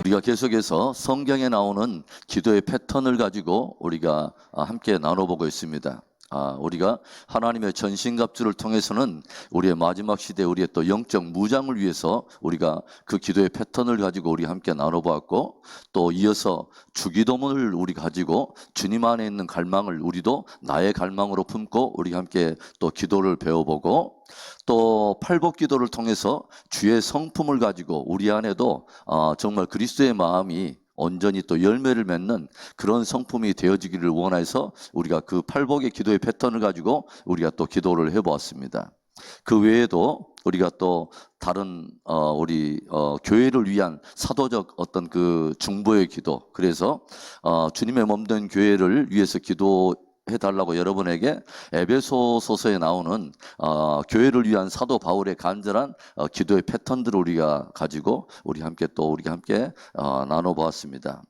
우리가 계속해서 성경에 나오는 기도의 패턴을 가지고 우리가 함께 나눠보고 있습니다. 우리가 하나님의 전신갑주를 통해서는 우리의 마지막 시대 우리의 또 영적 무장을 위해서 우리가 그 기도의 패턴을 가지고 우리 함께 나눠보았고, 또 이어서 주기도문을 우리 가지고 주님 안에 있는 갈망을 우리도 나의 갈망으로 품고 우리 함께 또 기도를 배워보고, 또 팔복기도를 통해서 주의 성품을 가지고 우리 안에도 정말 그리스도의 마음이 온전히 또 열매를 맺는 그런 성품이 되어지기를 원해서 우리가 그 팔복의 기도의 패턴을 가지고 우리가 또 기도를 해보았습니다. 그 외에도 우리가 또 다른 우리 교회를 위한 사도적 어떤 그 중보의 기도, 그래서 주님의 몸된 교회를 위해서 기도해달라고 여러분에게 에베소서에 나오는 교회를 위한 사도 바울의 간절한 기도의 패턴들을 우리가 가지고 우리 함께 나눠보았습니다.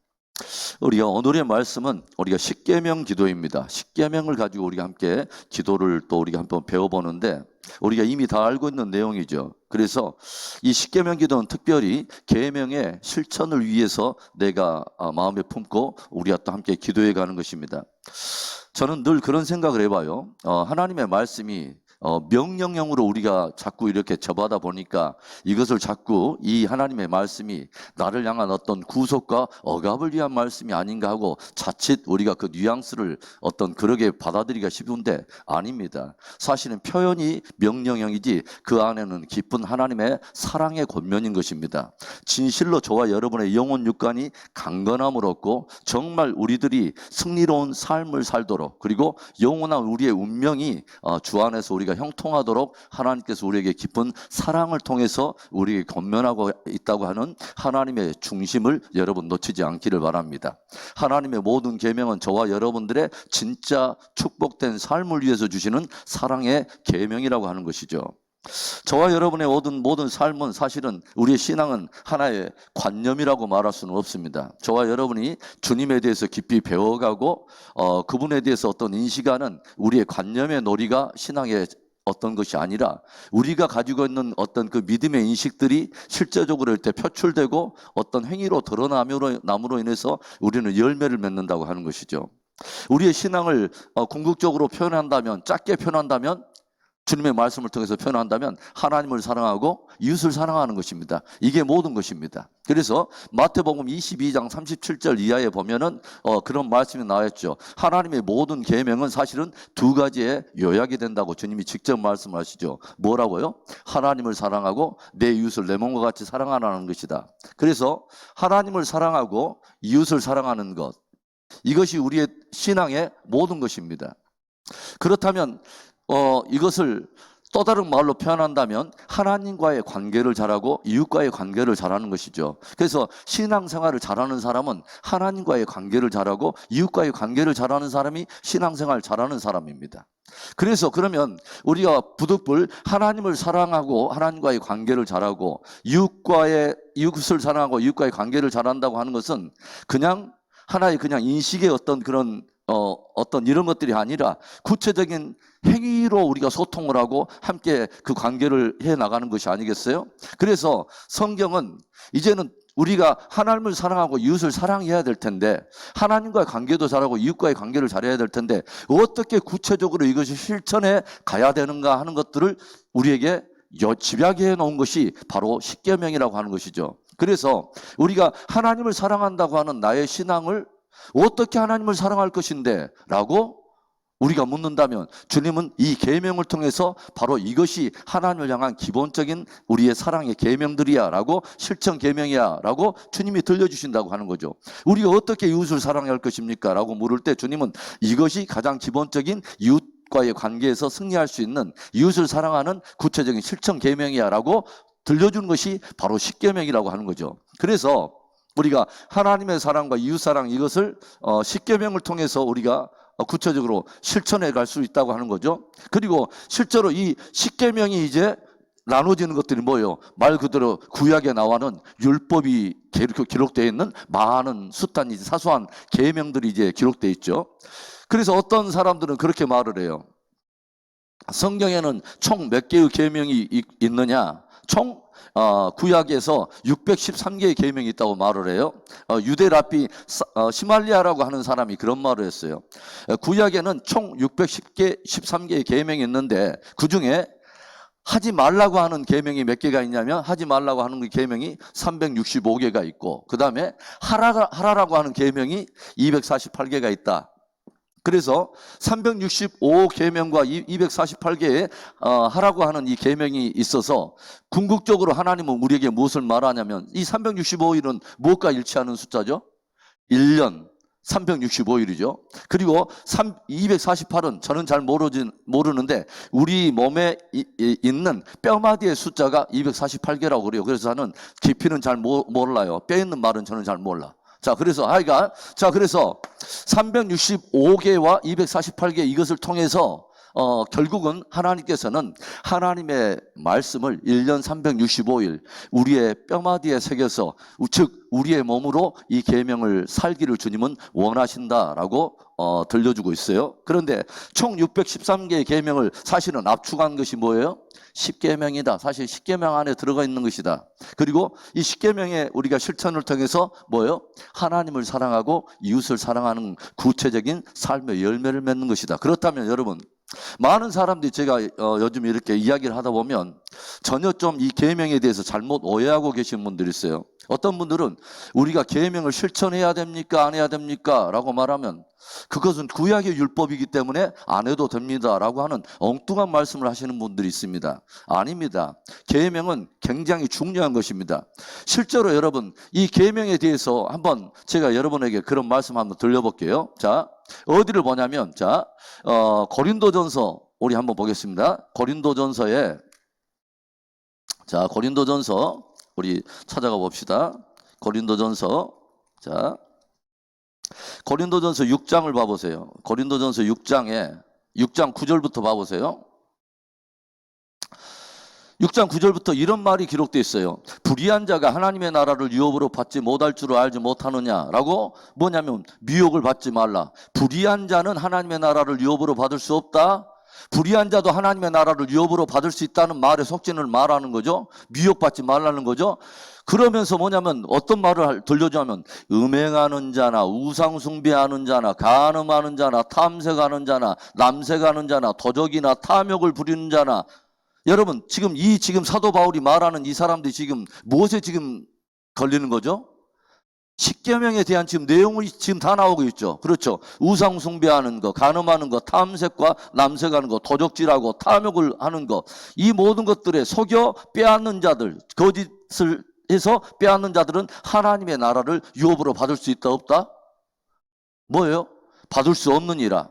우리가 오늘의 말씀은 우리가 십계명 기도입니다. 십계명을 가지고 우리가 함께 기도를 또 우리가 한번 배워보는데, 우리가 이미 다 알고 있는 내용이죠. 그래서 이 십계명 기도는 특별히 계명의 실천을 위해서 내가 마음에 품고 우리가 또 함께 기도해 가는 것입니다. 저는 늘 그런 생각을 해봐요. 하나님의 말씀이 명령형으로 우리가 자꾸 이렇게 접하다 보니까 이것을 자꾸 이 하나님의 말씀이 나를 향한 어떤 구속과 억압을 위한 말씀이 아닌가 하고 자칫 우리가 그 뉘앙스를 그러게 받아들이기가 쉬운데, 아닙니다. 사실은 표현이 명령형이지 그 안에는 깊은 하나님의 사랑의 권면인 것입니다. 진실로 저와 여러분의 영혼 육간이 강건함을 얻고 정말 우리들이 승리로운 삶을 살도록, 그리고 영원한 우리의 운명이 주 안에서 우리가 형통하도록 하나님께서 우리에게 깊은 사랑을 통해서 우리에게 권면하고 있다고 하는 하나님의 중심을 여러분 놓치지 않기를 바랍니다. 하나님의 모든 계명은 저와 여러분들의 진짜 축복된 삶을 위해서 주시는 사랑의 계명이라고 하는 것이죠. 저와 여러분의 모든 삶은, 사실은 우리의 신앙은 하나의 관념이라고 말할 수는 없습니다. 저와 여러분이 주님에 대해서 깊이 배워가고 그분에 대해서 어떤 인식하는 우리의 관념의 놀이가 신앙의 어떤 것이 아니라, 우리가 가지고 있는 어떤 그 믿음의 인식들이 실제적으로 이렇게 표출되고 어떤 행위로 드러남으로 인해서 우리는 열매를 맺는다고 하는 것이죠. 우리의 신앙을 궁극적으로 표현한다면, 짧게 표현한다면, 주님의 말씀을 통해서 표현한다면 하나님을 사랑하고 이웃을 사랑하는 것입니다. 이게 모든 것입니다. 그래서 마태복음 22장 37절 이하에 보면은 그런 말씀이 나왔죠. 하나님의 모든 계명은 사실은 두 가지의 요약이 된다고 주님이 직접 말씀하시죠. 뭐라고요? 하나님을 사랑하고 내 이웃을 내 몸과 같이 사랑하라는 것이다. 그래서 하나님을 사랑하고 이웃을 사랑하는 것, 이것이 우리의 신앙의 모든 것입니다. 그렇다면 이것을 또 다른 말로 표현한다면 하나님과의 관계를 잘하고 이웃과의 관계를 잘하는 것이죠. 그래서 신앙생활을 잘하는 사람은 하나님과의 관계를 잘하고 이웃과의 관계를 잘하는 사람이 신앙생활을 잘하는 사람입니다. 그래서 그러면 우리가 부득불 하나님을 사랑하고 하나님과의 관계를 잘하고 이웃을 사랑하고 이웃과의 관계를 잘한다고 하는 것은 그냥 하나의 그냥 인식의 어떤 이런 것들이 아니라 구체적인 행위로 우리가 소통을 하고 함께 그 관계를 해 나가는 것이 아니겠어요? 그래서 성경은 이제는 우리가 하나님을 사랑하고 이웃을 사랑해야 될 텐데, 하나님과의 관계도 잘하고 이웃과의 관계를 잘해야 될 텐데, 어떻게 구체적으로 이것이 실천해 가야 되는가 하는 것들을 우리에게 집약해 놓은 것이 바로 십계명이라고 하는 것이죠. 그래서 우리가 하나님을 사랑한다고 하는 나의 신앙을 어떻게 하나님을 사랑할 것인데 라고 우리가 묻는다면, 주님은 이 계명을 통해서 바로 이것이 하나님을 향한 기본적인 우리의 사랑의 계명들이야 라고, 실천 계명이야 라고 주님이 들려주신다고 하는 거죠. 우리가 어떻게 이웃을 사랑해야 할 것입니까? 라고 물을 때 주님은 이것이 가장 기본적인 이웃과의 관계에서 승리할 수 있는 이웃을 사랑하는 구체적인 실천 계명이야 라고 들려주는 것이 바로 십계명이라고 하는 거죠. 그래서 우리가 하나님의 사랑과 이웃 사랑, 이것을 십계명을 통해서 우리가 구체적으로 실천해 갈 수 있다고 하는 거죠. 그리고 실제로 이 십계명이 이제 나눠지는 것들이 뭐예요? 말 그대로 구약에 나와는 율법이 기록되어 있는 많은 숱한 사소한 계명들이 이제 기록되어 있죠. 그래서 어떤 사람들은 그렇게 말을 해요. 성경에는 총 몇 개의 계명이 있느냐? 총 구약에서 613개의 계명이 있다고 말을 해요. 유대 랍비 시말리아라고 하는 사람이 그런 말을 했어요. 구약에는 총 613개의 계명이 있는데 그중에 하지 말라고 하는 계명이 몇 개가 있냐면 하지 말라고 하는 그 계명이 365개가 있고 그 다음에 하라라고 하는 계명이 248개가 있다. 그래서 365계명과 248개의 하라고 하는 이 계명이 있어서 궁극적으로 하나님은 우리에게 무엇을 말하냐면 이 365일은 무엇과 일치하는 숫자죠? 1년 365일이죠. 그리고 248은 저는 잘 모르는데 우리 몸에 있는 뼈마디의 숫자가 248개라고 그래요. 그래서 저는 깊이는 잘 몰라요. 뼈 있는 말은 저는 잘 몰라. 자, 그래서 그래서 365개와 248개 이것을 통해서 결국은 하나님께서는 하나님의 말씀을 1년 365일 우리의 뼈마디에 새겨서 즉 우리의 몸으로 이 계명을 살기를 주님은 원하신다라고 들려주고 있어요. 그런데 총 613개의 계명을 사실은 압축한 것이 뭐예요? 10계명이다. 사실 10계명 안에 들어가 있는 것이다. 그리고 이 10계명의 우리가 실천을 통해서 뭐예요? 하나님을 사랑하고 이웃을 사랑하는 구체적인 삶의 열매를 맺는 것이다. 그렇다면 여러분 많은 사람들이 제가 요즘 이렇게 이야기를 하다 보면 전혀 좀 이 계명에 대해서 잘못 오해하고 계신 분들이 있어요. 어떤 분들은 우리가 계명을 실천해야 됩니까? 안 해야 됩니까? 라고 말하면 그것은 구약의 율법이기 때문에 안 해도 됩니다 라고 하는 엉뚱한 말씀을 하시는 분들이 있습니다. 아닙니다. 계명은 굉장히 중요한 것입니다. 실제로 여러분 이 계명에 대해서 한번 제가 여러분에게 그런 말씀 한번 들려볼게요. 자, 어디를 보냐면 고린도전서 우리 한번 보겠습니다. 고린도전서 우리 찾아가 봅시다. 고린도전서 6장을 봐보세요. 고린도전서 6장 9절부터 봐보세요. 6장 9절부터 이런 말이 기록되어 있어요. 불의한 자가 하나님의 나라를 유업으로 받지 못할 줄을 알지 못하느냐라고 뭐냐면 미혹을 받지 말라. 불의한 자는 하나님의 나라를 유업으로 받을 수 없다. 불의한 자도 하나님의 나라를 유업으로 받을 수 있다는 말의 속진을 말하는 거죠. 미혹받지 말라는 거죠. 그러면서 뭐냐면 어떤 말을 들려주냐면 음행하는 자나 우상 숭배하는 자나 간음하는 자나 탐색하는 자나 남색하는 자나 도적이나 탐욕을 부리는 자나 여러분 지금 사도 바울이 말하는 이 사람들이 지금 무엇에 지금 걸리는 거죠? 십계명에 대한 지금 내용이 지금 다 나오고 있죠. 그렇죠. 우상 숭배하는 거, 간음하는 거, 탐색과 남색하는 거, 도적질하고 탐욕을 하는 거, 이 모든 것들에 속여 빼앗는 자들, 거짓을 해서 빼앗는 자들은 하나님의 나라를 유업으로 받을 수 있다 없다? 뭐예요? 받을 수 없느니라.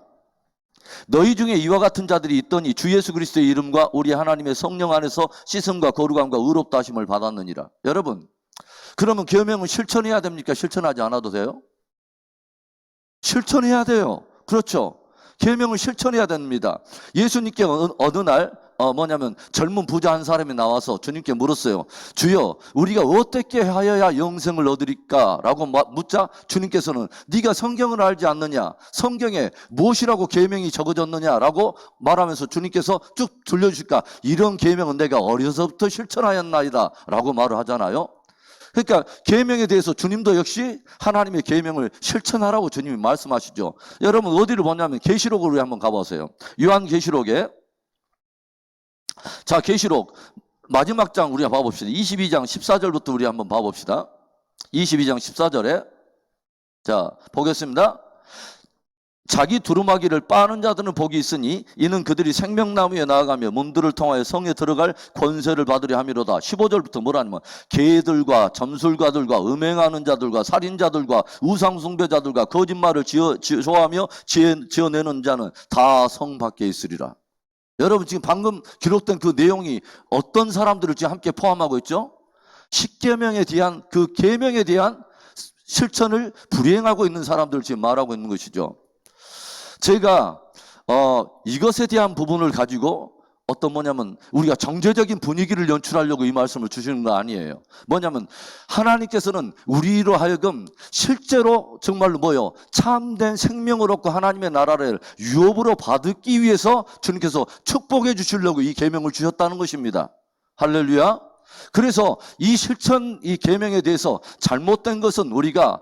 너희 중에 이와 같은 자들이 있더니 주 예수 그리스도의 이름과 우리 하나님의 성령 안에서 씻음과 거룩함과 의롭다 하심을 받았느니라. 여러분 그러면 계명은 실천해야 됩니까? 실천하지 않아도 돼요? 실천해야 돼요. 그렇죠. 계명을 실천해야 됩니다. 예수님께 어느 날 젊은 부자 한 사람이 나와서 주님께 물었어요. 주여 우리가 어떻게 하여야 영생을 얻으리까? 라고 묻자 주님께서는 네가 성경을 알지 않느냐? 성경에 무엇이라고 계명이 적어졌느냐? 라고 말하면서 주님께서 쭉 들려주실까? 이런 계명은 내가 어려서부터 실천하였나이다 라고 말을 하잖아요. 그러니까 계명에 대해서 주님도 역시 하나님의 계명을 실천하라고 주님이 말씀하시죠. 여러분 어디를 보냐면 계시록으로 우리 한번 가보세요. 요한계시록에 계시록 마지막 장 우리가 봐봅시다. 22장 14절부터 우리 한번 봐봅시다. 22장 14절에 보겠습니다. 자기 두루마기를 빠는 자들은 복이 있으니 이는 그들이 생명나무에 나아가며 문들을 통하여 성에 들어갈 권세를 받으려 함이로다. 15절부터 뭐라냐면 개들과 점술가들과 음행하는 자들과 살인자들과 우상숭배자들과 거짓말을 좋아하며 지어내는 자는 다 성 밖에 있으리라. 여러분 지금 방금 기록된 그 내용이 어떤 사람들을 지금 함께 포함하고 있죠? 십계명에 대한 그 계명에 대한 실천을 불이행하고 있는 사람들을 지금 말하고 있는 것이죠. 제가 이것에 대한 부분을 가지고 우리가 정제적인 분위기를 연출하려고 이 말씀을 주시는 거 아니에요. 뭐냐면 하나님께서는 우리로 하여금 실제로 정말로 참된 생명을 얻고 하나님의 나라를 유업으로 받기 위해서 주님께서 축복해 주시려고 이 계명을 주셨다는 것입니다. 할렐루야. 그래서 이 실천, 이 계명에 대해서 잘못된 것은 우리가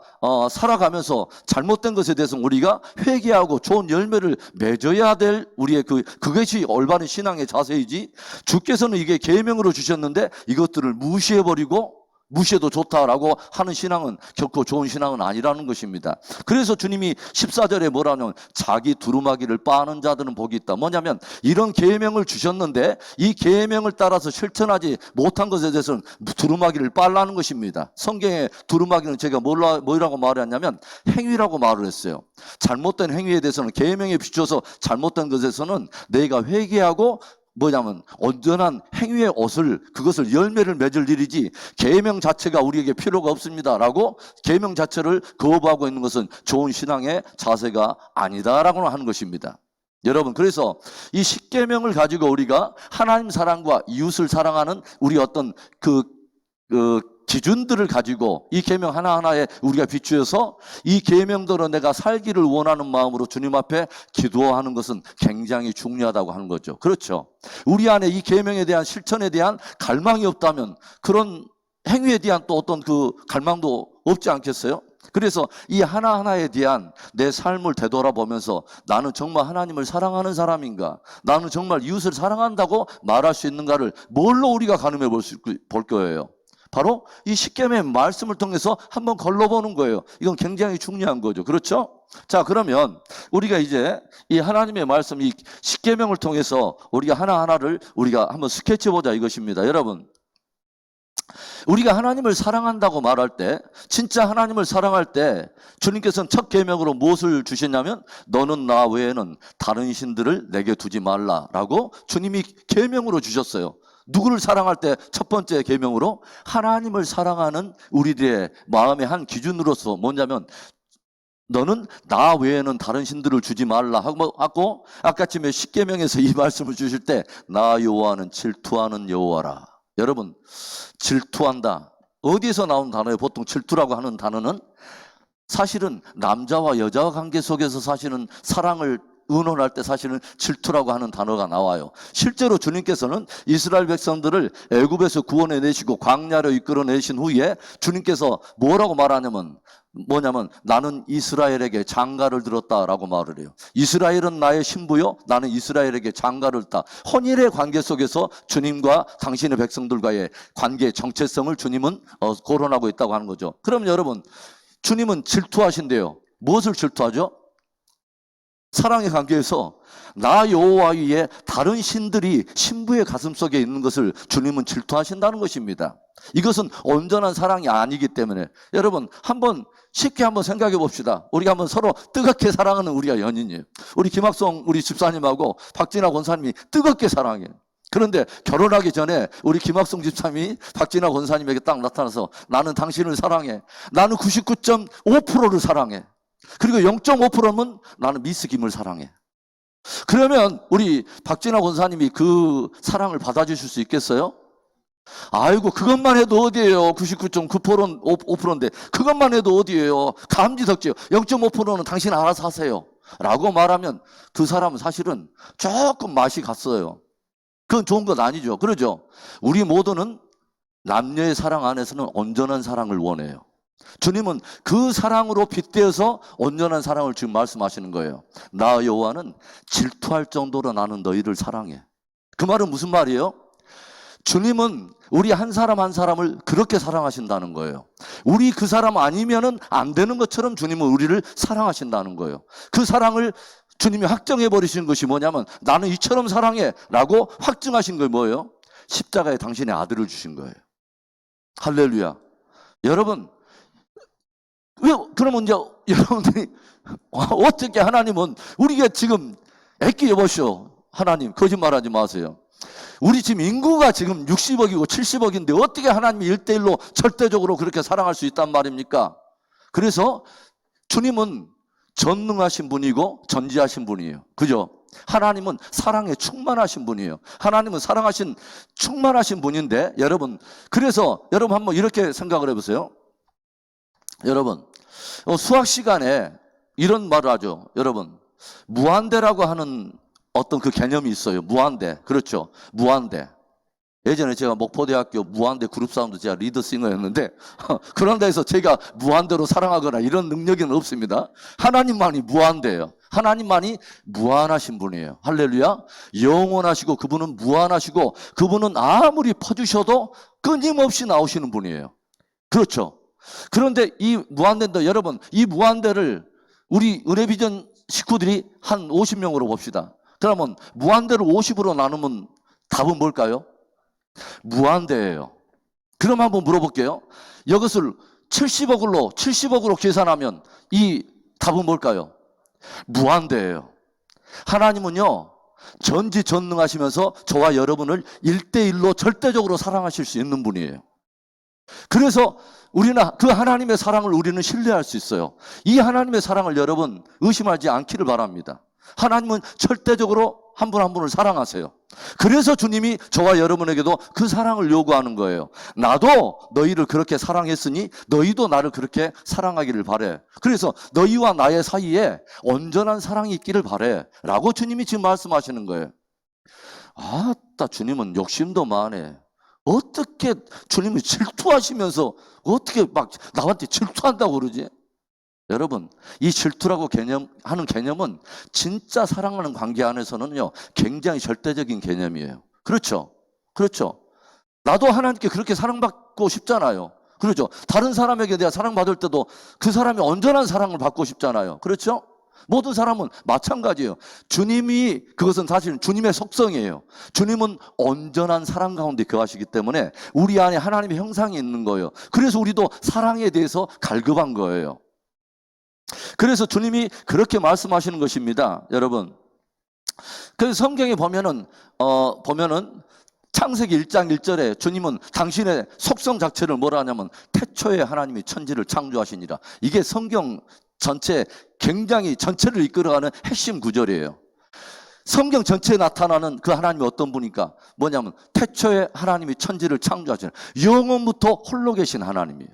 살아가면서 잘못된 것에 대해서 우리가 회개하고 좋은 열매를 맺어야 될 우리의 그것이 올바른 신앙의 자세이지, 주께서는 이게 계명으로 주셨는데 이것들을 무시해버리고 무시해도 좋다라고 하는 신앙은 결코 좋은 신앙은 아니라는 것입니다. 그래서 주님이 14절에 뭐라냐면 자기 두루마기를 빠는 자들은 복이 있다. 뭐냐면 이런 계명을 주셨는데 이 계명을 따라서 실천하지 못한 것에 대해서는 두루마기를 빨라는 것입니다. 성경에 두루마기는 제가 뭐라고 말했냐면 행위라고 말을 했어요. 잘못된 행위에 대해서는 계명에 비춰서 잘못된 것에서는 내가 회개하고 뭐냐면 온전한 행위의 옷을, 그것을 열매를 맺을 일이지 계명 자체가 우리에게 필요가 없습니다라고 계명 자체를 거부하고 있는 것은 좋은 신앙의 자세가 아니다라고 하는 것입니다. 여러분, 그래서 이 십계명을 가지고 우리가 하나님 사랑과 이웃을 사랑하는 우리 어떤 기준들을 가지고 이 계명 하나하나에 우리가 비추어서 이 계명대로 내가 살기를 원하는 마음으로 주님 앞에 기도하는 것은 굉장히 중요하다고 하는 거죠. 그렇죠. 우리 안에 이 계명에 대한 실천에 대한 갈망이 없다면 그런 행위에 대한 또 어떤 갈망도 없지 않겠어요? 그래서 이 하나하나에 대한 내 삶을 되돌아보면서 나는 정말 하나님을 사랑하는 사람인가? 나는 정말 이웃을 사랑한다고 말할 수 있는가를 뭘로 우리가 가늠해 볼 거예요? 바로 이 십계명의 말씀을 통해서 한번 걸러보는 거예요. 이건 굉장히 중요한 거죠. 그렇죠? 자, 그러면 우리가 이제 이 하나님의 말씀, 이 십계명을 통해서 우리가 하나하나를 우리가 한번 스케치해보자 이것입니다. 여러분, 우리가 하나님을 사랑한다고 말할 때, 진짜 하나님을 사랑할 때 주님께서는 첫 계명으로 무엇을 주셨냐면 너는 나 외에는 다른 신들을 내게 두지 말라라고 주님이 계명으로 주셨어요. 누구를 사랑할 때 첫 번째 계명으로 하나님을 사랑하는 우리들의 마음의 한 기준으로서 뭐냐면 너는 나 외에는 다른 신들을 주지 말라 하고 아까쯤에 십계명에서 이 말씀을 주실 때 나 여호와는 질투하는 여호와라. 여러분, 질투한다. 어디에서 나온 단어예요? 보통 질투라고 하는 단어는 사실은 남자와 여자와 관계 속에서 사실은 사랑을 의논할 때 사실은 질투라고 하는 단어가 나와요. 실제로 주님께서는 이스라엘 백성들을 애굽에서 구원해 내시고 광야로 이끌어 내신 후에 주님께서 뭐라고 말하냐면 뭐냐면 나는 이스라엘에게 장가를 들었다라고 말을 해요. 이스라엘은 나의 신부요, 나는 이스라엘에게 장가를 다. 혼인의 관계 속에서 주님과 당신의 백성들과의 관계의 정체성을 주님은 거론하고 있다고 하는 거죠. 그럼 여러분, 주님은 질투하신대요. 무엇을 질투하죠? 사랑의 관계에서 나 여호와 위에 다른 신들이 신부의 가슴속에 있는 것을 주님은 질투하신다는 것입니다. 이것은 온전한 사랑이 아니기 때문에 여러분 쉽게 한번 생각해 봅시다. 우리가 한번 서로 뜨겁게 사랑하는 우리가 연인이에요. 우리 김학성 우리 집사님하고 박진아 권사님이 뜨겁게 사랑해요. 그런데 결혼하기 전에 우리 김학성 집사님이 박진아 권사님에게 딱 나타나서 나는 당신을 사랑해. 나는 99.5%를 사랑해. 그리고 0.5%는 나는 미스 김을 사랑해. 그러면 우리 박진아 권사님이 그 사랑을 받아주실 수 있겠어요? 아이고 그것만 해도 어디예요? 99.9%는 5%인데 그것만 해도 어디예요? 감지덕지요. 0.5%는 당신 알아서 하세요 라고 말하면 그 사람은 사실은 조금 맛이 갔어요. 그건 좋은 건 아니죠. 그러죠? 우리 모두는 남녀의 사랑 안에서는 온전한 사랑을 원해요. 주님은 그 사랑으로 빗대어서 온전한 사랑을 지금 말씀하시는 거예요. 나 여호와는 질투할 정도로 나는 너희를 사랑해. 그 말은 무슨 말이에요? 주님은 우리 한 사람 한 사람을 그렇게 사랑하신다는 거예요. 우리 그 사람 아니면은 안 되는 것처럼 주님은 우리를 사랑하신다는 거예요. 그 사랑을 주님이 확정해 버리신 것이 뭐냐면 나는 이처럼 사랑해 라고 확증하신 게 뭐예요? 십자가에 당신의 아들을 주신 거예요. 할렐루야. 여러분, 그러면 이제 여러분들이 어떻게 하나님은 우리가 지금 애끼 여보시오. 하나님 거짓말하지 마세요. 우리 지금 인구가 지금 60억이고 70억인데 어떻게 하나님이 1대1로 절대적으로 그렇게 사랑할 수 있단 말입니까? 그래서 주님은 전능하신 분이고 전지하신 분이에요. 그죠? 하나님은 사랑에 충만하신 분이에요. 하나님은 충만하신 분인데 여러분, 그래서 여러분 한번 이렇게 생각을 해보세요. 여러분, 수학 시간에 이런 말을 하죠. 여러분, 무한대라고 하는 어떤 그 개념이 있어요. 무한대. 그렇죠. 무한대. 예전에 제가 목포대학교 무한대 그룹사운드 제가 리더싱어였는데 그런 데서 제가 무한대로 사랑하거나 이런 능력은 없습니다. 하나님만이 무한대예요. 하나님만이 무한하신 분이에요. 할렐루야. 영원하시고 그분은 무한하시고 그분은 아무리 퍼주셔도 끊임없이 나오시는 분이에요. 그렇죠. 그런데 이 무한대인데 여러분, 이 무한대를 우리 은혜비전 식구들이 한 50명으로 봅시다. 그러면 무한대를 50으로 나누면 답은 뭘까요? 무한대예요. 그럼 한번 물어볼게요. 이것을 70억으로 계산하면 이 답은 뭘까요? 무한대예요. 하나님은요, 전지전능하시면서 저와 여러분을 1대1로 절대적으로 사랑하실 수 있는 분이에요. 그래서 우리는 그 하나님의 사랑을 우리는 신뢰할 수 있어요. 이 하나님의 사랑을 여러분 의심하지 않기를 바랍니다. 하나님은 절대적으로 한 분 한 분을 사랑하세요. 그래서 주님이 저와 여러분에게도 그 사랑을 요구하는 거예요. 나도 너희를 그렇게 사랑했으니 너희도 나를 그렇게 사랑하기를 바래. 그래서 너희와 나의 사이에 온전한 사랑이 있기를 바래 라고 주님이 지금 말씀하시는 거예요. 아따, 주님은 욕심도 많네. 어떻게 주님이 질투하시면서 어떻게 막 나한테 질투한다고 그러지? 여러분, 이 질투라고 하는 개념은 진짜 사랑하는 관계 안에서는요, 굉장히 절대적인 개념이에요. 그렇죠? 그렇죠? 나도 하나님께 그렇게 사랑받고 싶잖아요. 그렇죠? 다른 사람에게 내가 사랑받을 때도 그 사람이 온전한 사랑을 받고 싶잖아요. 그렇죠? 모든 사람은 마찬가지예요. 주님이, 그것은 사실 주님의 속성이에요. 주님은 온전한 사랑 가운데 거하시기 때문에 우리 안에 하나님의 형상이 있는 거예요. 그래서 우리도 사랑에 대해서 갈급한 거예요. 그래서 주님이 그렇게 말씀하시는 것입니다, 여러분. 그래서 성경에 보면은 창세기 1장 1절에 주님은 당신의 속성 자체를 뭐라 하냐면 태초에 하나님이 천지를 창조하시니라. 이게 성경 전체, 굉장히 전체를 이끌어가는 핵심 구절이에요. 성경 전체에 나타나는 그 하나님이 어떤 분이니까 뭐냐면 태초에 하나님이 천지를 창조하시니라. 영원부터 홀로 계신 하나님이에요.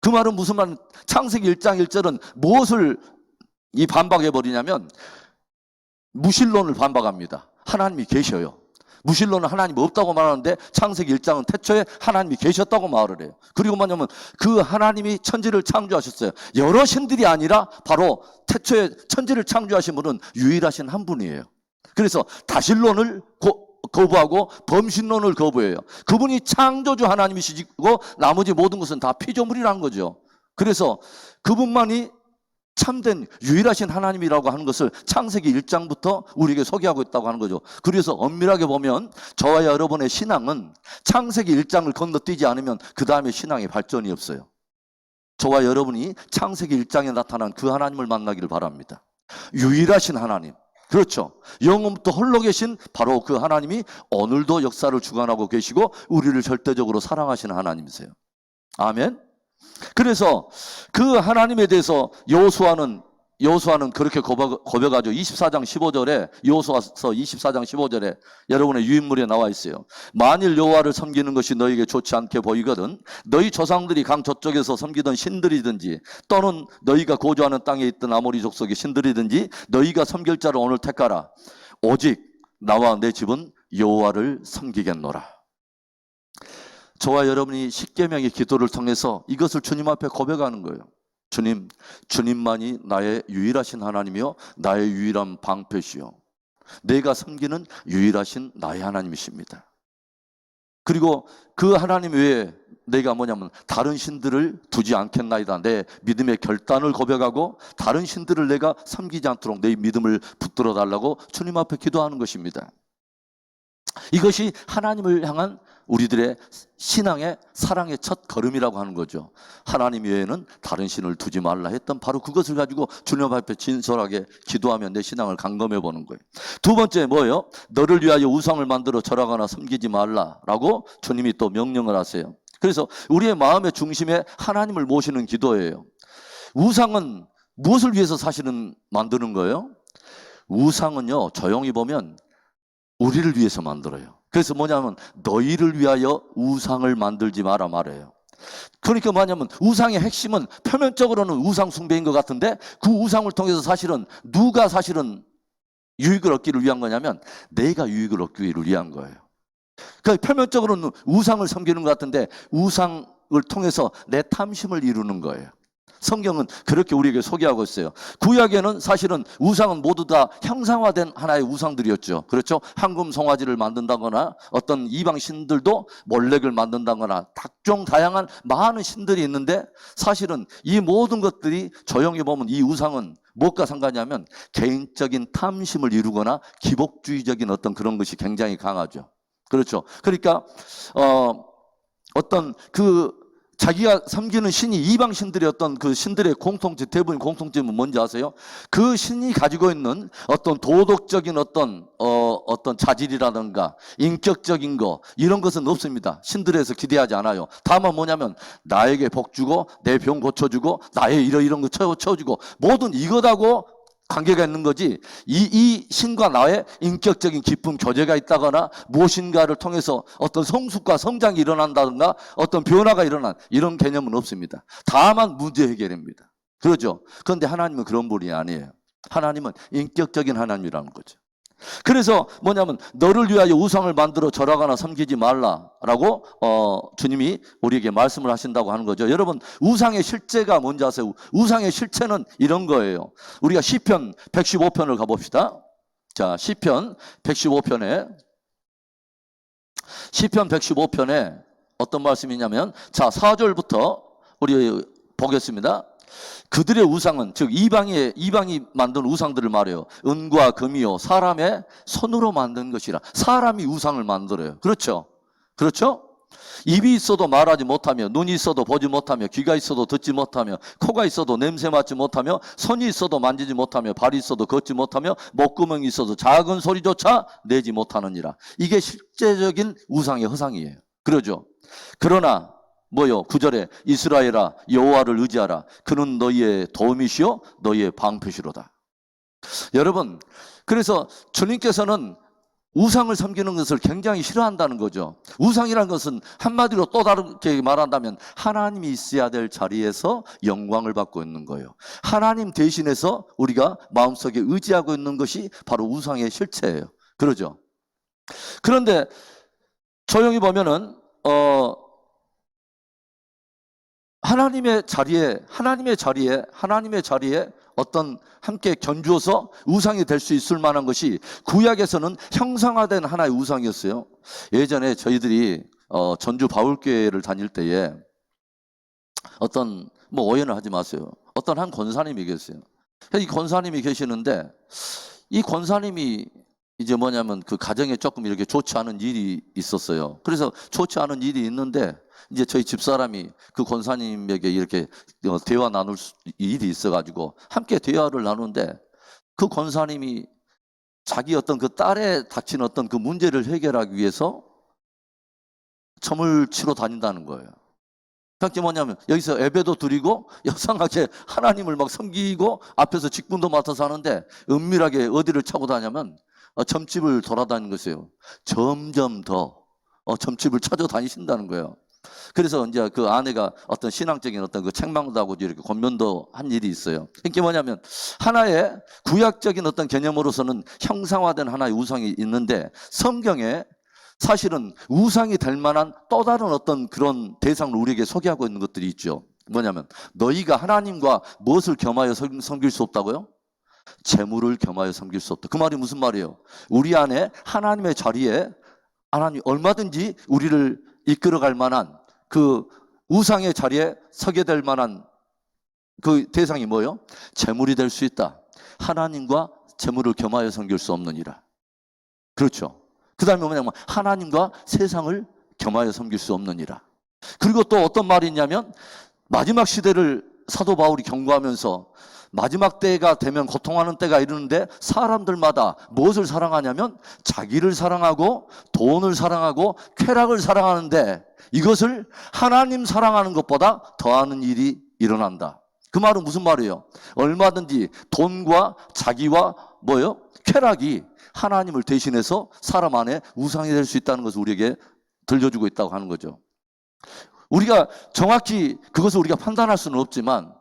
그 말은 무슨 말은, 창세기 1장 1절은 무엇을 반박해버리냐면 무신론을 반박합니다. 하나님이 계셔요. 무신론은 하나님이 없다고 말하는데 창세기 1장은 태초에 하나님이 계셨다고 말을 해요. 그리고 뭐냐면 그 하나님이 천지를 창조하셨어요. 여러 신들이 아니라 바로 태초에 천지를 창조하신 분은 유일하신 한 분이에요. 그래서 다신론을 거부하고 범신론을 거부해요. 그분이 창조주 하나님이시고 나머지 모든 것은 다 피조물이라는 거죠. 그래서 그분만이 참된 유일하신 하나님이라고 하는 것을 창세기 1장부터 우리에게 소개하고 있다고 하는 거죠. 그래서 엄밀하게 보면 저와 여러분의 신앙은 창세기 1장을 건너뛰지 않으면 그 다음에 신앙의 발전이 없어요. 저와 여러분이 창세기 1장에 나타난 그 하나님을 만나기를 바랍니다. 유일하신 하나님, 그렇죠. 영원부터 홀로 계신 바로 그 하나님이 오늘도 역사를 주관하고 계시고 우리를 절대적으로 사랑하시는 하나님이세요. 아멘. 그래서 그 하나님에 대해서 여호수아는 그렇게 고백하죠. 24장 15절에, 여호수아서 24장 15절에 여러분의 유인물에 나와 있어요. 만일 여호와를 섬기는 것이 너에게 좋지 않게 보이거든 너희 조상들이 강 저쪽에서 섬기던 신들이든지 또는 너희가 거주하는 땅에 있던 아모리 족속의 신들이든지 너희가 섬길 자를 오늘 택하라. 오직 나와 내 집은 여호와를 섬기겠노라. 저와 여러분이 십계명의 기도를 통해서 이것을 주님 앞에 고백하는 거예요. 주님, 주님만이 나의 유일하신 하나님이요 나의 유일한 방패시요 내가 섬기는 유일하신 나의 하나님이십니다. 그리고 그 하나님 외에 내가 뭐냐면 다른 신들을 두지 않겠나이다. 내 믿음의 결단을 고백하고 다른 신들을 내가 섬기지 않도록 내 믿음을 붙들어 달라고 주님 앞에 기도하는 것입니다. 이것이 하나님을 향한 우리들의 신앙의 사랑의 첫 걸음이라고 하는 거죠. 하나님 외에는 다른 신을 두지 말라 했던 바로 그것을 가지고 주님 앞에 진솔하게 기도하면 내 신앙을 감검해 보는 거예요. 두 번째 뭐예요? 너를 위하여 우상을 만들어 절하거나 섬기지 말라라고 주님이 또 명령을 하세요. 그래서 우리의 마음의 중심에 하나님을 모시는 기도예요. 우상은 무엇을 위해서 사실은 만드는 거예요? 우상은요, 조용히 보면 우리를 위해서 만들어요. 그래서 뭐냐면 너희를 위하여 우상을 만들지 마라 말해요. 그러니까 뭐냐면 우상의 핵심은 표면적으로는 우상 숭배인 것 같은데 그 우상을 통해서 사실은 누가 사실은 유익을 얻기를 위한 거냐면 내가 유익을 얻기를 위한 거예요. 그 표면적으로는 우상을 섬기는 것 같은데 우상을 통해서 내 탐심을 이루는 거예요. 성경은 그렇게 우리에게 소개하고 있어요. 구약에는 사실은 우상은 모두 다 형상화된 하나의 우상들이었죠. 그렇죠? 황금 송아지를 만든다거나 어떤 이방 신들도 몰렉을 만든다거나 각종 다양한 많은 신들이 있는데 사실은 이 모든 것들이 조용히 보면 이 우상은 무엇과 상관이냐면 개인적인 탐심을 이루거나 기복주의적인 어떤 그런 것이 굉장히 강하죠. 그렇죠? 그러니까 어떤 자기가 섬기는 신이 이방 신들의 어떤 그 신들의 공통점, 대부분 공통점은 뭔지 아세요? 그 신이 가지고 있는 어떤 도덕적인 어떤 자질이라든가 인격적인 거 이런 것은 없습니다. 신들에서 기대하지 않아요. 다만 뭐냐면 나에게 복 주고 내 병 고쳐주고 나의 이런 거 채워주고 모든 이것하고 관계가 있는 거지 이 신과 나의 인격적인 깊은 교제가 있다거나 무엇인가를 통해서 어떤 성숙과 성장이 일어난다든가 어떤 변화가 일어난 이런 개념은 없습니다. 다만 문제 해결입니다. 그러죠? 그런데 하나님은 그런 분이 아니에요. 하나님은 인격적인 하나님이라는 거죠. 그래서 뭐냐면 너를 위하여 우상을 만들어 절하거나 섬기지 말라라고 주님이 우리에게 말씀을 하신다고 하는 거죠. 여러분 우상의 실제가 뭔지 아세요? 우상의 실체는 이런 거예요. 우리가 시편 115편을 가봅시다. 자, 시편 115편에 어떤 말씀이냐면 자 4절부터 우리 보겠습니다. 그들의 우상은 즉 이방이 만든 우상들을 말해요. 은과 금이요 사람의 손으로 만든 것이라. 사람이 우상을 만들어요. 그렇죠? 그렇죠? 입이 있어도 말하지 못하며 눈이 있어도 보지 못하며 귀가 있어도 듣지 못하며 코가 있어도 냄새 맡지 못하며 손이 있어도 만지지 못하며 발이 있어도 걷지 못하며 목구멍이 있어도 작은 소리조차 내지 못하느니라. 이게 실제적인 우상의 허상이에요. 그러죠? 그러나 뭐요? 9절에 이스라엘아 여호와를 의지하라. 그는 너희의 도움이시요 너희의 방패시로다. 여러분 그래서 주님께서는 우상을 섬기는 것을 굉장히 싫어한다는 거죠. 우상이라는 것은 한마디로 또 다르게 말한다면 하나님이 있어야 될 자리에서 영광을 받고 있는 거예요. 하나님 대신해서 우리가 마음속에 의지하고 있는 것이 바로 우상의 실체예요. 그러죠? 그런데 조용히 보면은 하나님의 자리에 어떤 함께 견주어서 우상이 될 수 있을 만한 것이 구약에서는 형상화된 하나의 우상이었어요. 예전에 저희들이 전주 바울교회를 다닐 때에 오해는 하지 마세요. 어떤 한 권사님이 계세요. 이 권사님이 계시는데 이 권사님이 이제 뭐냐면 그 가정에 조금 이렇게 좋지 않은 일이 있었어요. 그래서 좋지 않은 일이 있는데 이제 저희 집사람이 그 권사님에게 이렇게 대화 나눌 일이 있어가지고 함께 대화를 나누는데 그 권사님이 자기 어떤 그 딸에 닥친 어떤 그 문제를 해결하기 위해서 점을 치러 다닌다는 거예요. 그게 뭐냐면 여기서 예배도 드리고 역상하게 하나님을 막 섬기고 앞에서 직분도 맡아서 하는데 은밀하게 어디를 차고 다니냐면 점집을 돌아다니는 것이에요. 점점 더 점집을 찾아다니신다는 거예요. 그래서 이제 그 아내가 어떤 신앙적인 어떤 그 책망도 하고 이렇게 권면도 한 일이 있어요. 이게 뭐냐면 하나의 구약적인 어떤 개념으로서는 형상화된 하나의 우상이 있는데 성경에 사실은 우상이 될 만한 또 다른 어떤 그런 대상을 우리에게 소개하고 있는 것들이 있죠. 뭐냐면 너희가 하나님과 무엇을 겸하여 섬길 수 없다고요? 재물을 겸하여 섬길 수 없다. 그 말이 무슨 말이에요? 우리 안에 하나님의 자리에 하나님 얼마든지 우리를 이끌어갈 만한 그 우상의 자리에 서게 될 만한 그 대상이 뭐예요? 재물이 될 수 있다. 하나님과 재물을 겸하여 섬길 수 없느니라. 그렇죠. 그 다음에 뭐냐면 하나님과 세상을 겸하여 섬길 수 없느니라. 그리고 또 어떤 말이 있냐면 마지막 시대를 사도 바울이 경고하면서 마지막 때가 되면 고통하는 때가 이르는데 사람들마다 무엇을 사랑하냐면 자기를 사랑하고 돈을 사랑하고 쾌락을 사랑하는데 이것을 하나님 사랑하는 것보다 더하는 일이 일어난다. 그 말은 무슨 말이에요? 얼마든지 돈과 자기와 뭐예요? 쾌락이 하나님을 대신해서 사람 안에 우상이 될 수 있다는 것을 우리에게 들려주고 있다고 하는 거죠. 우리가 정확히 그것을 우리가 판단할 수는 없지만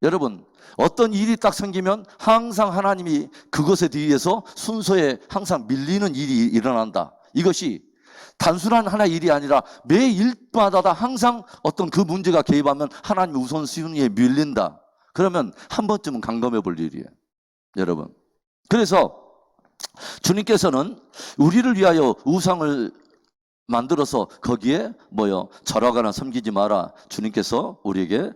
여러분 어떤 일이 딱 생기면 항상 하나님이 그것에 대해서 순서에 항상 밀리는 일이 일어난다. 이것이 단순한 하나의 일이 아니라 매 일마다 다 항상 어떤 그 문제가 개입하면 하나님 우선순위에 밀린다. 그러면 한 번쯤은 감검해 볼 일이에요, 여러분. 그래서 주님께서는 우리를 위하여 우상을 만들어서 거기에 절하거나 섬기지 마라. 주님께서 우리에게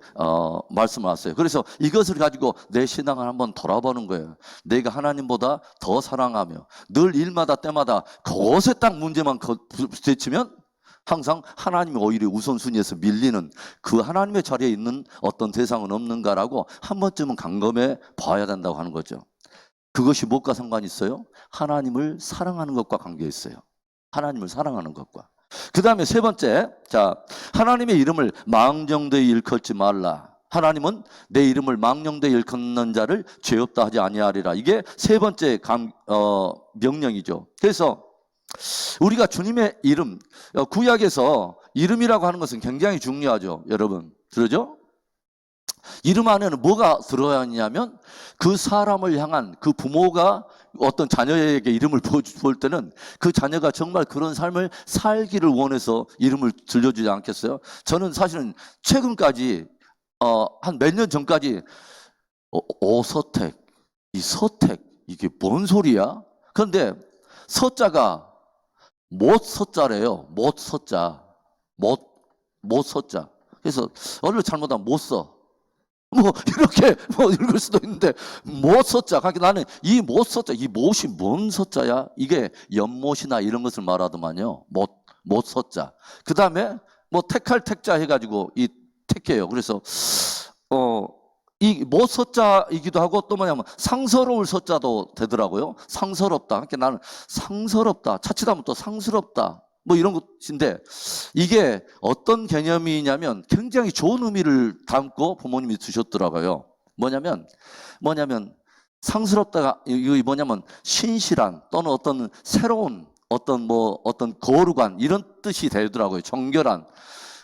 말씀을 하셨어요. 그래서 이것을 가지고 내 신앙을 한번 돌아보는 거예요. 내가 하나님보다 더 사랑하며 늘 일마다 때마다 그것에 딱 문제만 부딪히면 항상 하나님이 오히려 우선순위에서 밀리는 그 하나님의 자리에 있는 어떤 대상은 없는가라고 한 번쯤은 감검해 봐야 된다고 하는 거죠. 그것이 무엇과 상관이 있어요? 하나님을 사랑하는 것과 관계 있어요. 하나님을 사랑하는 것과. 그 다음에 세 번째, 자, 하나님의 이름을 망령되이 일컫지 말라. 하나님은 내 이름을 망령되이 일컫는 자를 죄 없다 하지 아니하리라. 이게 세 번째 명령이죠. 그래서 우리가 주님의 이름, 구약에서 이름이라고 하는 것은 굉장히 중요하죠, 여러분. 그러죠? 이름 안에는 뭐가 들어야 하냐면 그 사람을 향한 그 부모가 어떤 자녀에게 이름을 볼 때는 그 자녀가 정말 그런 삶을 살기를 원해서 이름을 들려주지 않겠어요? 저는 사실은 최근까지 한 몇 년 전까지 오서택, 이 서택 이게 뭔 소리야? 그런데 서자가 못 서자래요. 못 서자, 못 서자. 그래서 어를 잘못하면 못 써. 이렇게 읽을 수도 있는데 못 서자. 그러니까 나는 이 못 서자, 이 못이 뭔 서자야? 이게 연못이나 이런 것을 말하더만요. 못 서자. 그 다음에 택할 택자 해가지고 이 택해요. 그래서 이 못 서자이기도 하고 또 뭐냐면 상서로울 서자도 되더라고요. 상서롭다. 그러니까 나는 상서롭다. 자칫하면 또 상스럽다. 이런 것인데 이게 어떤 개념이냐면 굉장히 좋은 의미를 담고 부모님이 주셨더라고요. 뭐냐면 상스럽다가 이거 뭐냐면 신실한 또는 어떤 새로운 어떤 거룩한 이런 뜻이 되더라고요. 정결한.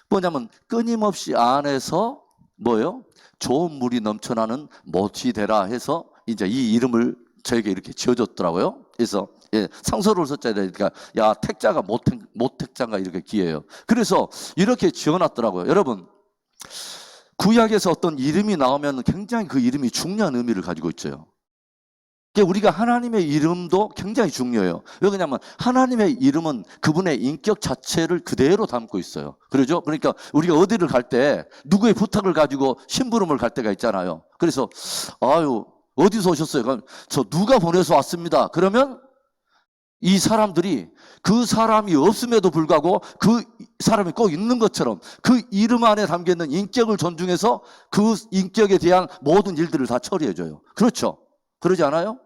뭐냐면 끊임없이 안에서 좋은 물이 넘쳐나는 못이 되라 해서 이제 이 이름을 저에게 이렇게 지어줬더라고요. 그래서 상서로울 서자니까 택자가 못택자인가 이렇게 기해요. 그래서 이렇게 지어놨더라고요. 여러분, 구약에서 어떤 이름이 나오면 굉장히 그 이름이 중요한 의미를 가지고 있어요. 우리가 하나님의 이름도 굉장히 중요해요. 왜 그러냐면 하나님의 이름은 그분의 인격 자체를 그대로 담고 있어요. 그러죠? 그러니까 우리가 어디를 갈 때 누구의 부탁을 가지고 심부름을 갈 때가 있잖아요. 그래서 어디서 오셨어요? 그럼 저 누가 보내서 왔습니다. 그러면 이 사람들이 그 사람이 없음에도 불구하고 그 사람이 꼭 있는 것처럼 그 이름 안에 담겨있는 인격을 존중해서 그 인격에 대한 모든 일들을 다 처리해줘요. 그렇죠? 그러지 않아요?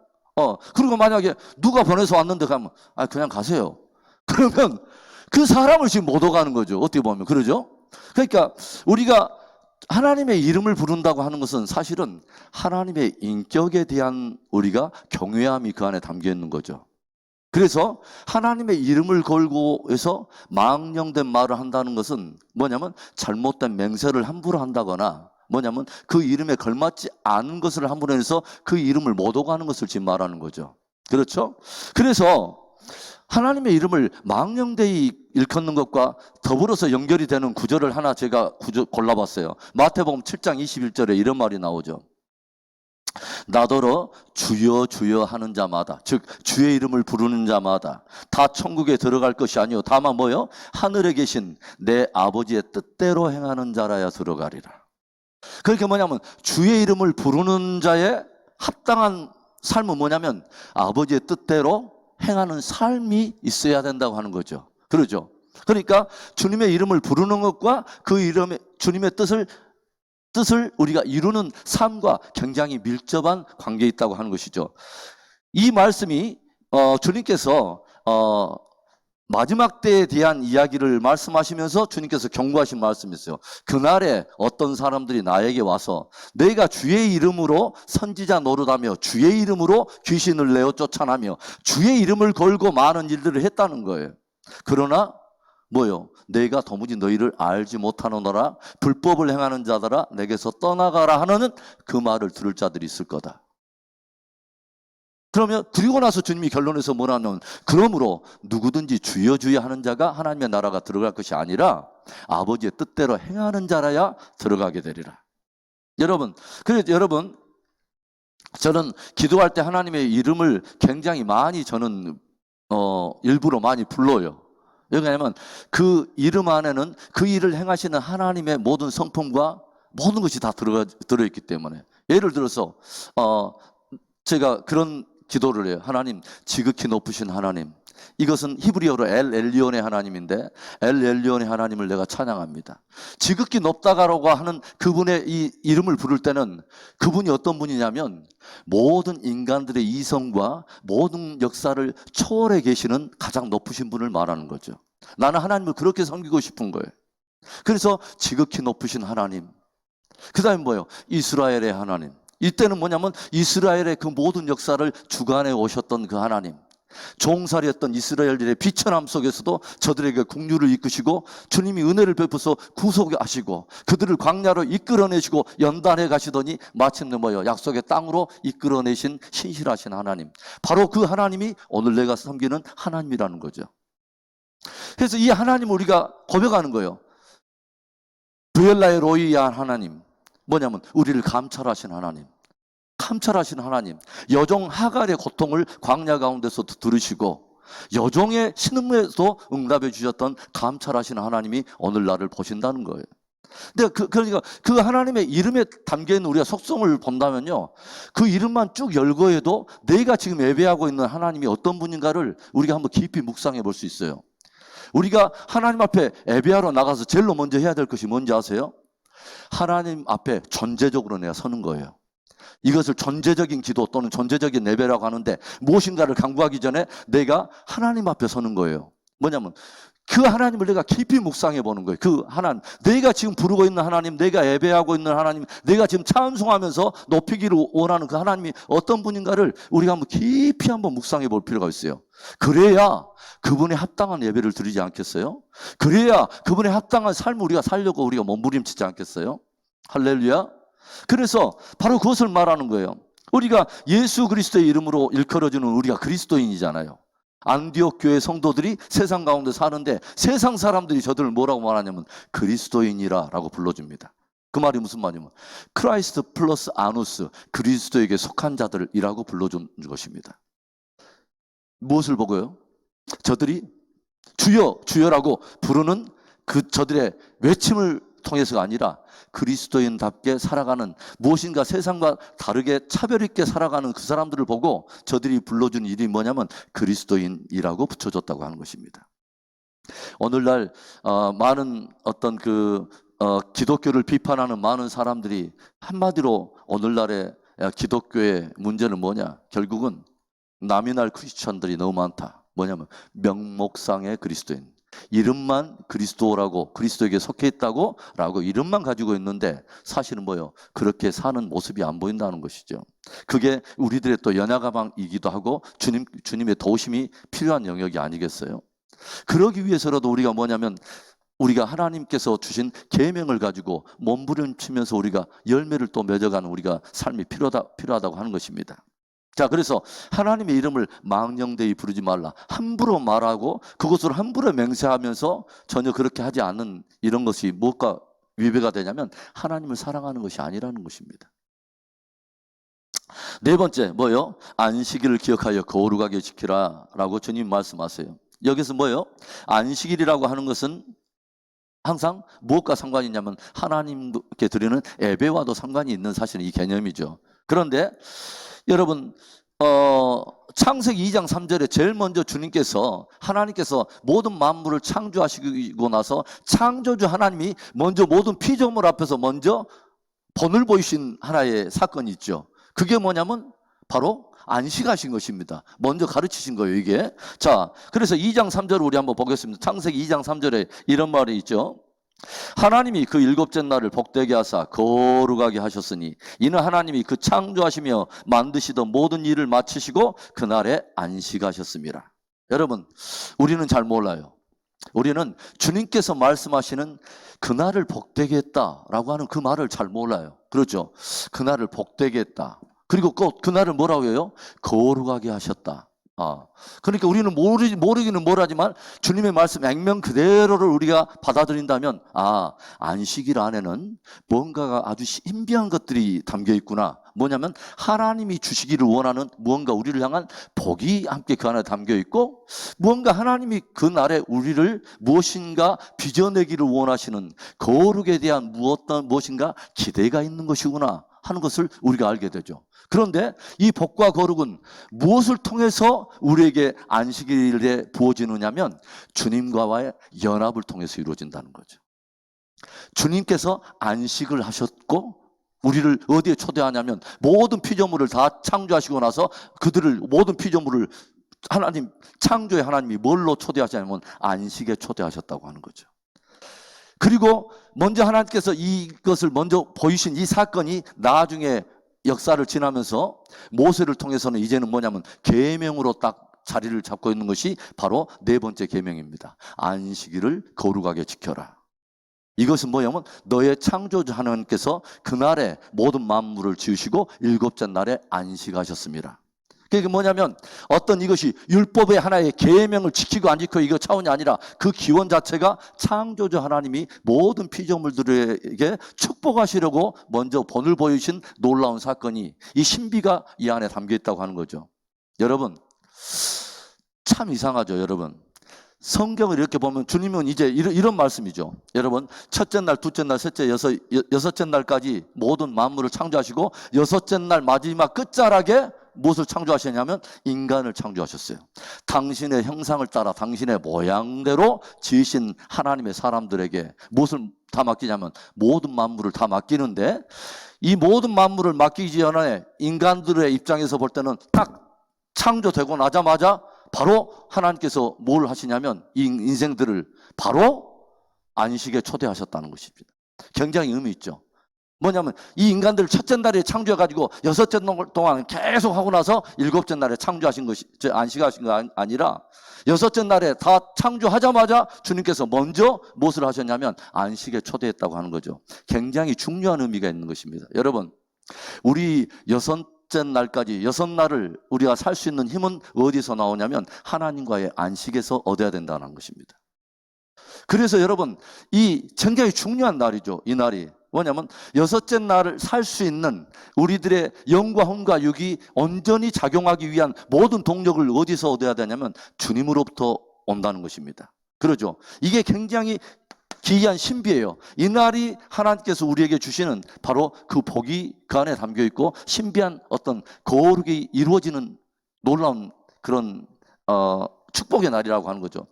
그리고 만약에 누가 보내서 왔는데 가면 그냥 가세요. 그러면 그 사람을 지금 못 오가는 거죠. 어떻게 보면. 그러죠? 그러니까 우리가 하나님의 이름을 부른다고 하는 것은 사실은 하나님의 인격에 대한 우리가 경외함이 그 안에 담겨 있는 거죠. 그래서 하나님의 이름을 걸고 해서 망령된 말을 한다는 것은 뭐냐면 잘못된 맹세를 함부로 한다거나 뭐냐면 그 이름에 걸맞지 않은 것을 함부로 해서 그 이름을 못 오가는 것을 지금 말하는 거죠. 그렇죠? 그래서 하나님의 이름을 망령되이 일컫는 것과 더불어서 연결이 되는 구절을 하나 제가 골라봤어요. 마태복음 7장 21절에 이런 말이 나오죠. 나더러 주여 주여 하는 자마다, 즉 주의 이름을 부르는 자마다 다 천국에 들어갈 것이 아니요 다만 하늘에 계신 내 아버지의 뜻대로 행하는 자라야 들어가리라. 그렇게 뭐냐면 주의 이름을 부르는 자의 합당한 삶은 뭐냐면 아버지의 뜻대로 행하는 삶이 있어야 된다고 하는 거죠. 그러죠? 그러니까 주님의 이름을 부르는 것과 그 이름의 주님의 뜻을 우리가 이루는 삶과 굉장히 밀접한 관계에 있다고 하는 것이죠. 이 말씀이 주님께서 마지막 때에 대한 이야기를 말씀하시면서 주님께서 경고하신 말씀이 있어요. 그날에 어떤 사람들이 나에게 와서 내가 주의 이름으로 선지자 노릇하며 주의 이름으로 귀신을 내어 쫓아내며 주의 이름을 걸고 많은 일들을 했다는 거예요. 그러나 내가 도무지 너희를 알지 못하노라. 불법을 행하는 자들아 내게서 떠나가라 하는 그 말을 들을 자들이 있을 거다. 그러면 드리고 나서 주님이 결론에서 뭐라냐면 그러므로 누구든지 주여 주여 하는 자가 하나님의 나라가 들어갈 것이 아니라 아버지의 뜻대로 행하는 자라야 들어가게 되리라. 여러분, 그래서 여러분, 저는 기도할 때 하나님의 이름을 굉장히 많이 저는 일부러 많이 불러요. 왜냐하면 그 이름 안에는 그 일을 행하시는 하나님의 모든 성품과 모든 것이 다 들어있기 때문에. 예를 들어서 제가 그런 기도를 해요. 하나님, 지극히 높으신 하나님. 이것은 히브리어로 엘 엘리온의 하나님인데 엘 엘리온의 하나님을 내가 찬양합니다. 지극히 높다가라고 하는 그분의 이 이름을 부를 때는 그분이 어떤 분이냐면 모든 인간들의 이성과 모든 역사를 초월해 계시는 가장 높으신 분을 말하는 거죠. 나는 하나님을 그렇게 섬기고 싶은 거예요. 그래서 지극히 높으신 하나님. 그 다음에 뭐예요? 이스라엘의 하나님. 이때는 뭐냐면 이스라엘의 그 모든 역사를 주관해 오셨던 그 하나님. 종살이했던 이스라엘들의 비천함 속에서도 저들에게 국류를 이끄시고 주님이 은혜를 베푸서 구속하시고 그들을 광야로 이끌어내시고 연단해 가시더니 마침내 뭐예요? 약속의 땅으로 이끌어내신 신실하신 하나님. 바로 그 하나님이 오늘 내가 섬기는 하나님이라는 거죠. 그래서 이 하나님을 우리가 고백하는 거예요. 브엘라의 로이야 하나님. 뭐냐면 우리를 감찰하신 하나님. 감찰하신 하나님. 여종 하갈의 고통을 광야 가운데서도 들으시고 여종의 신음에도 응답해 주셨던 감찰하신 하나님이 오늘 나를 보신다는 거예요. 근데 그러니까 그 하나님의 이름에 담겨있는 우리가 속성을 본다면요, 그 이름만 쭉 열거해도 내가 지금 예배하고 있는 하나님이 어떤 분인가를 우리가 한번 깊이 묵상해 볼 수 있어요. 우리가 하나님 앞에 예배하러 나가서 제일 먼저 해야 될 것이 뭔지 아세요? 하나님 앞에 전제적으로 내가 서는 거예요. 이것을 전제적인 기도 또는 전제적인 예배라고 하는데 무엇인가를 강구하기 전에 내가 하나님 앞에 서는 거예요. 뭐냐면 그 하나님을 내가 깊이 묵상해 보는 거예요. 그 하나님, 내가 지금 부르고 있는 하나님, 내가 예배하고 있는 하나님, 내가 지금 찬송하면서 높이기를 원하는 그 하나님이 어떤 분인가를 우리가 한번 깊이 한번 묵상해 볼 필요가 있어요. 그래야 그분에 합당한 예배를 드리지 않겠어요? 그래야 그분에 합당한 삶을 우리가 살려고 우리가 몸부림치지 않겠어요? 할렐루야. 그래서 바로 그것을 말하는 거예요. 우리가 예수 그리스도의 이름으로 일컬어주는 우리가 그리스도인이잖아요. 안디옥 교회 성도들이 세상 가운데 사는데 세상 사람들이 저들을 뭐라고 말하냐면 그리스도인이라 라고 불러줍니다. 그 말이 무슨 말이냐면 크라이스트 플러스 아누스, 그리스도에게 속한 자들이라고 불러준 것입니다. 무엇을 보고요? 저들이 주여 주여라고 부르는 그 저들의 외침을 통해서가 아니라 그리스도인답게 살아가는, 무엇인가 세상과 다르게 차별 있게 살아가는 그 사람들을 보고 저들이 불러준 이름이 뭐냐면 그리스도인이라고 붙여줬다고 하는 것입니다. 오늘날 많은 어떤 기독교를 비판하는 많은 사람들이 한마디로 오늘날의 기독교의 문제는 뭐냐? 결국은 나미날 크리스천들이 너무 많다. 뭐냐면 명목상의 그리스도인. 이름만 그리스도라고, 그리스도에게 속해 있다고 라고 이름만 가지고 있는데 사실은 뭐예요? 그렇게 사는 모습이 안 보인다는 것이죠. 그게 우리들의 또 연약함이기도 하고 주님의 도우심이 필요한 영역이 아니겠어요? 그러기 위해서라도 우리가 뭐냐면 우리가 하나님께서 주신 계명을 가지고 몸부림치면서 우리가 열매를 또 맺어가는 우리가 삶이 필요하다고 하는 것입니다. 자, 그래서 하나님의 이름을 망령되이 부르지 말라. 함부로 말하고 그것을 함부로 맹세하면서 전혀 그렇게 하지 않는 이런 것이 무엇과 위배가 되냐면 하나님을 사랑하는 것이 아니라는 것입니다. 네 번째 뭐요? 안식일을 기억하여 거룩하게 지키라 라고 주님 말씀하세요. 여기서 뭐요? 안식일이라고 하는 것은 항상 무엇과 상관이 있냐면 하나님께 드리는 예배와도 상관이 있는 사실은 이 개념이죠. 그런데 여러분 창세기 2장 3절에 제일 먼저 주님께서 하나님께서 모든 만물을 창조하시고 나서 창조주 하나님이 먼저 모든 피조물 앞에서 먼저 본을 보이신 하나의 사건이 있죠. 그게 뭐냐면 바로 안식하신 것입니다. 먼저 가르치신 거예요, 이게. 자, 그래서 2장 3절을 우리 한번 보겠습니다. 창세기 2장 3절에 이런 말이 있죠. 하나님이 그 일곱째 날을 복되게 하사 거룩하게 하셨으니 이는 하나님이 그 창조하시며 만드시던 모든 일을 마치시고 그날에 안식하셨습니다. 여러분, 우리는 잘 몰라요. 우리는 주님께서 말씀하시는 그날을 복되게 했다라고 하는 그 말을 잘 몰라요. 그렇죠? 그날을 복되게 했다. 그리고 그날을 뭐라고 해요? 거룩하게 하셨다. 그러니까 우리는 모르기는 모르지만 주님의 말씀 액면 그대로를 우리가 받아들인다면, 안식일 안에는 뭔가가 아주 신비한 것들이 담겨 있구나. 뭐냐면 하나님이 주시기를 원하는 무언가 우리를 향한 복이 함께 그 안에 담겨 있고, 무언가 하나님이 그 날에 우리를 무엇인가 빚어내기를 원하시는 거룩에 대한 무엇인가 기대가 있는 것이구나 하는 것을 우리가 알게 되죠. 그런데 이 복과 거룩은 무엇을 통해서 우리에게 안식일에 부어지느냐면 주님과의 연합을 통해서 이루어진다는 거죠. 주님께서 안식을 하셨고 우리를 어디에 초대하냐면 모든 피조물을 다 창조하시고 나서 그들을 모든 피조물을 하나님 창조의 하나님이 뭘로 초대하시냐면 안식에 초대하셨다고 하는 거죠. 그리고 먼저 하나님께서 이것을 먼저 보이신 이 사건이 나중에 역사를 지나면서 모세를 통해서는 이제는 뭐냐면 계명으로 딱 자리를 잡고 있는 것이 바로 네 번째 계명입니다. 안식일을 거룩하게 지켜라. 이것은 뭐냐면 너의 창조주 하나님께서 그날에 모든 만물을 지으시고 일곱째 날에 안식하셨습니다. 그게 뭐냐면 어떤 이것이 율법의 하나의 계명을 지키고 안 지키고 이거 차원이 아니라 그 기원 자체가 창조주 하나님이 모든 피조물들에게 축복하시려고 먼저 본을 보이신 놀라운 사건이, 이 신비가 이 안에 담겨 있다고 하는 거죠. 여러분, 참 이상하죠. 여러분, 성경을 이렇게 보면 주님은 이제 이런 말씀이죠. 여러분, 첫째 날, 둘째 날, 셋째, 여섯째 날까지 모든 만물을 창조하시고 여섯째 날 마지막 끝자락에 무엇을 창조하셨냐면 인간을 창조하셨어요. 당신의 형상을 따라 당신의 모양대로 지으신 하나님의 사람들에게 무엇을 다 맡기냐면 모든 만물을 다 맡기는데, 이 모든 만물을 맡기기 전에 인간들의 입장에서 볼 때는 딱 창조되고 나자마자 바로 하나님께서 뭘 하시냐면 이 인생들을 바로 안식에 초대하셨다는 것입니다. 굉장히 의미 있죠. 뭐냐면 이 인간들을 첫째 날에 창조해가지고 여섯째 날 동안 계속 하고 나서 일곱째 날에 창조하신 것이, 안식하신 거 아니라 여섯째 날에 다 창조하자마자 주님께서 먼저 무엇을 하셨냐면 안식에 초대했다고 하는 거죠. 굉장히 중요한 의미가 있는 것입니다. 여러분, 우리 여섯째 날까지 여섯 날을 우리가 살 수 있는 힘은 어디서 나오냐면 하나님과의 안식에서 얻어야 된다는 것입니다. 그래서 여러분, 이 굉장히 중요한 날이죠. 이 날이 뭐냐면 여섯째 날을 살 수 있는 우리들의 영과 혼과 육이 온전히 작용하기 위한 모든 동력을 어디서 얻어야 되냐면 주님으로부터 온다는 것입니다. 그러죠. 이게 굉장히 기이한 신비예요. 이 날이 하나님께서 우리에게 주시는 바로 그 복이 그 안에 담겨 있고 신비한 어떤 거룩이 이루어지는 놀라운 그런 축복의 날이라고 하는 거죠.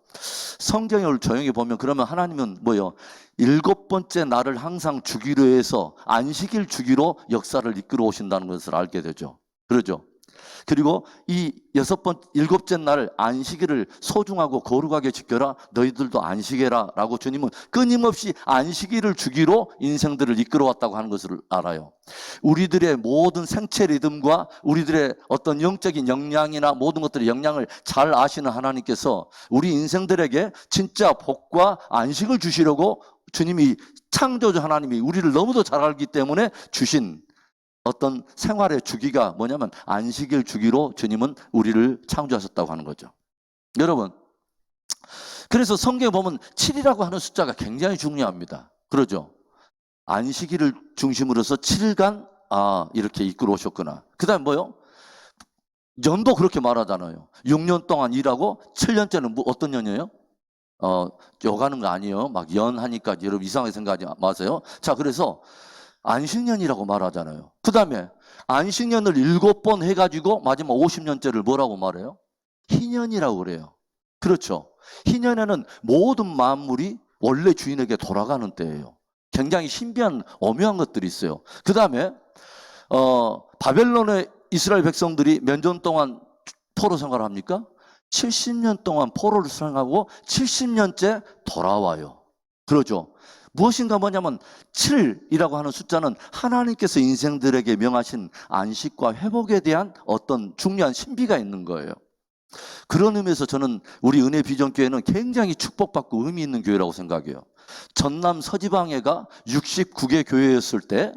성경을 조용히 보면 그러면 하나님은 뭐예요? 일곱 번째 날을 항상 주기로 해서 안식일 주기로 역사를 이끌어 오신다는 것을 알게 되죠. 그러죠. 그리고 이 일곱째 날 안식일을 소중하고 거룩하게 지켜라, 너희들도 안식해라 라고 주님은 끊임없이 안식일을 주기로 인생들을 이끌어 왔다고 하는 것을 알아요. 우리들의 모든 생체 리듬과 우리들의 어떤 영적인 역량이나 모든 것들의 역량을 잘 아시는 하나님께서 우리 인생들에게 진짜 복과 안식을 주시려고 주님이 창조주 하나님이 우리를 너무도 잘 알기 때문에 주신 어떤 생활의 주기가 뭐냐면 안식일 주기로 주님은 우리를 창조하셨다고 하는 거죠. 여러분, 그래서 성경에 보면 7이라고 하는 숫자가 굉장히 중요합니다. 그러죠. 안식일을 중심으로 해서 7일간 이렇게 이끌어 오셨구나. 그 다음에 뭐요? 연도 그렇게 말하잖아요. 6년 동안 일하고 7년째는 어떤 년이에요? 요가는 거 아니에요. 막 연 하니까 여러분 이상하게 생각하지 마세요. 자, 그래서 안식년이라고 말하잖아요. 그 다음에 안식년을 7번 해가지고 마지막 50년째를 뭐라고 말해요? 희년이라고 그래요. 그렇죠. 희년에는 모든 만물이 원래 주인에게 돌아가는 때예요. 굉장히 신비한 오묘한 것들이 있어요. 그 다음에 바벨론의 이스라엘 백성들이 몇 년 동안 포로 생활을 합니까? 70년 동안 포로를 수행하고 70년째 돌아와요. 그러죠. 무엇인가 뭐냐면 7이라고 하는 숫자는 하나님께서 인생들에게 명하신 안식과 회복에 대한 어떤 중요한 신비가 있는 거예요. 그런 의미에서 저는 우리 은혜 비전교회는 굉장히 축복받고 의미 있는 교회라고 생각해요. 전남 서지방회가 69개 교회였을 때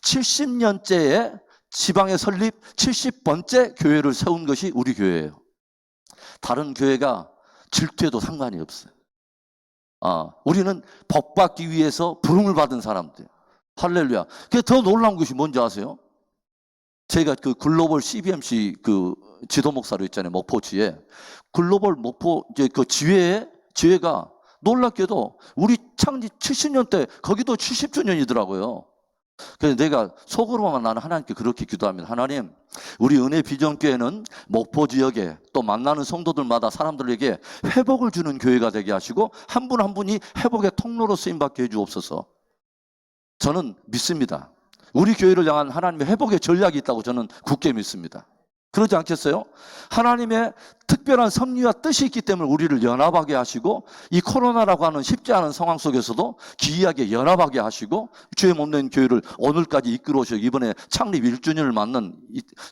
70년째에 지방에 설립 70번째 교회를 세운 것이 우리 교회예요. 다른 교회가 질투해도 상관이 없어요. 우리는 복 받기 위해서 부름을 받은 사람들. 할렐루야. 그게 더 놀라운 것이 뭔지 아세요? 제가 그 글로벌 CBMC 그 지도 목사로 있잖아요. 목포지에. 글로벌 목포 이제 그 지회가 놀랍게도 우리 창립 70년 때 거기도 70주년이더라고요. 그래서 내가 속으로만 나는 하나님께 그렇게 기도합니다. 하나님, 우리 은혜 비전교회는 목포 지역에 또 만나는 성도들마다 사람들에게 회복을 주는 교회가 되게 하시고 한 분 한 분이 회복의 통로로 쓰임받게 해주옵소서. 저는 믿습니다. 우리 교회를 향한 하나님의 회복의 전략이 있다고 저는 굳게 믿습니다. 그러지 않겠어요? 하나님의 특별한 섭리와 뜻이 있기 때문에 우리를 연합하게 하시고 이 코로나라고 하는 쉽지 않은 상황 속에서도 기이하게 연합하게 하시고 주의 몸된 교회를 오늘까지 이끌어 오시고 이번에 창립 1주년을 맞는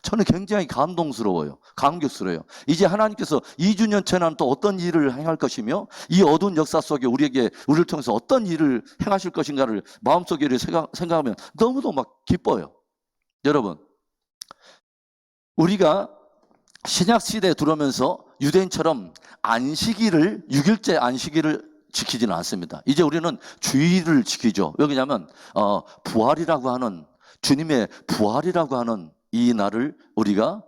저는 굉장히 감동스러워요. 감격스러워요. 이제 하나님께서 2주년째는 또 어떤 일을 행할 것이며 이 어두운 역사 속에 우리를 통해서 어떤 일을 행하실 것인가를 마음속에 생각하면 너무도 막 기뻐요. 여러분, 우리가 신약시대에 들어오면서 유대인처럼 안식일을 6일째 안식일을 지키지는 않습니다. 이제 우리는 주일을 지키죠. 왜냐하면 부활이라고 하는 주님의 부활이라고 하는 이 날을 우리가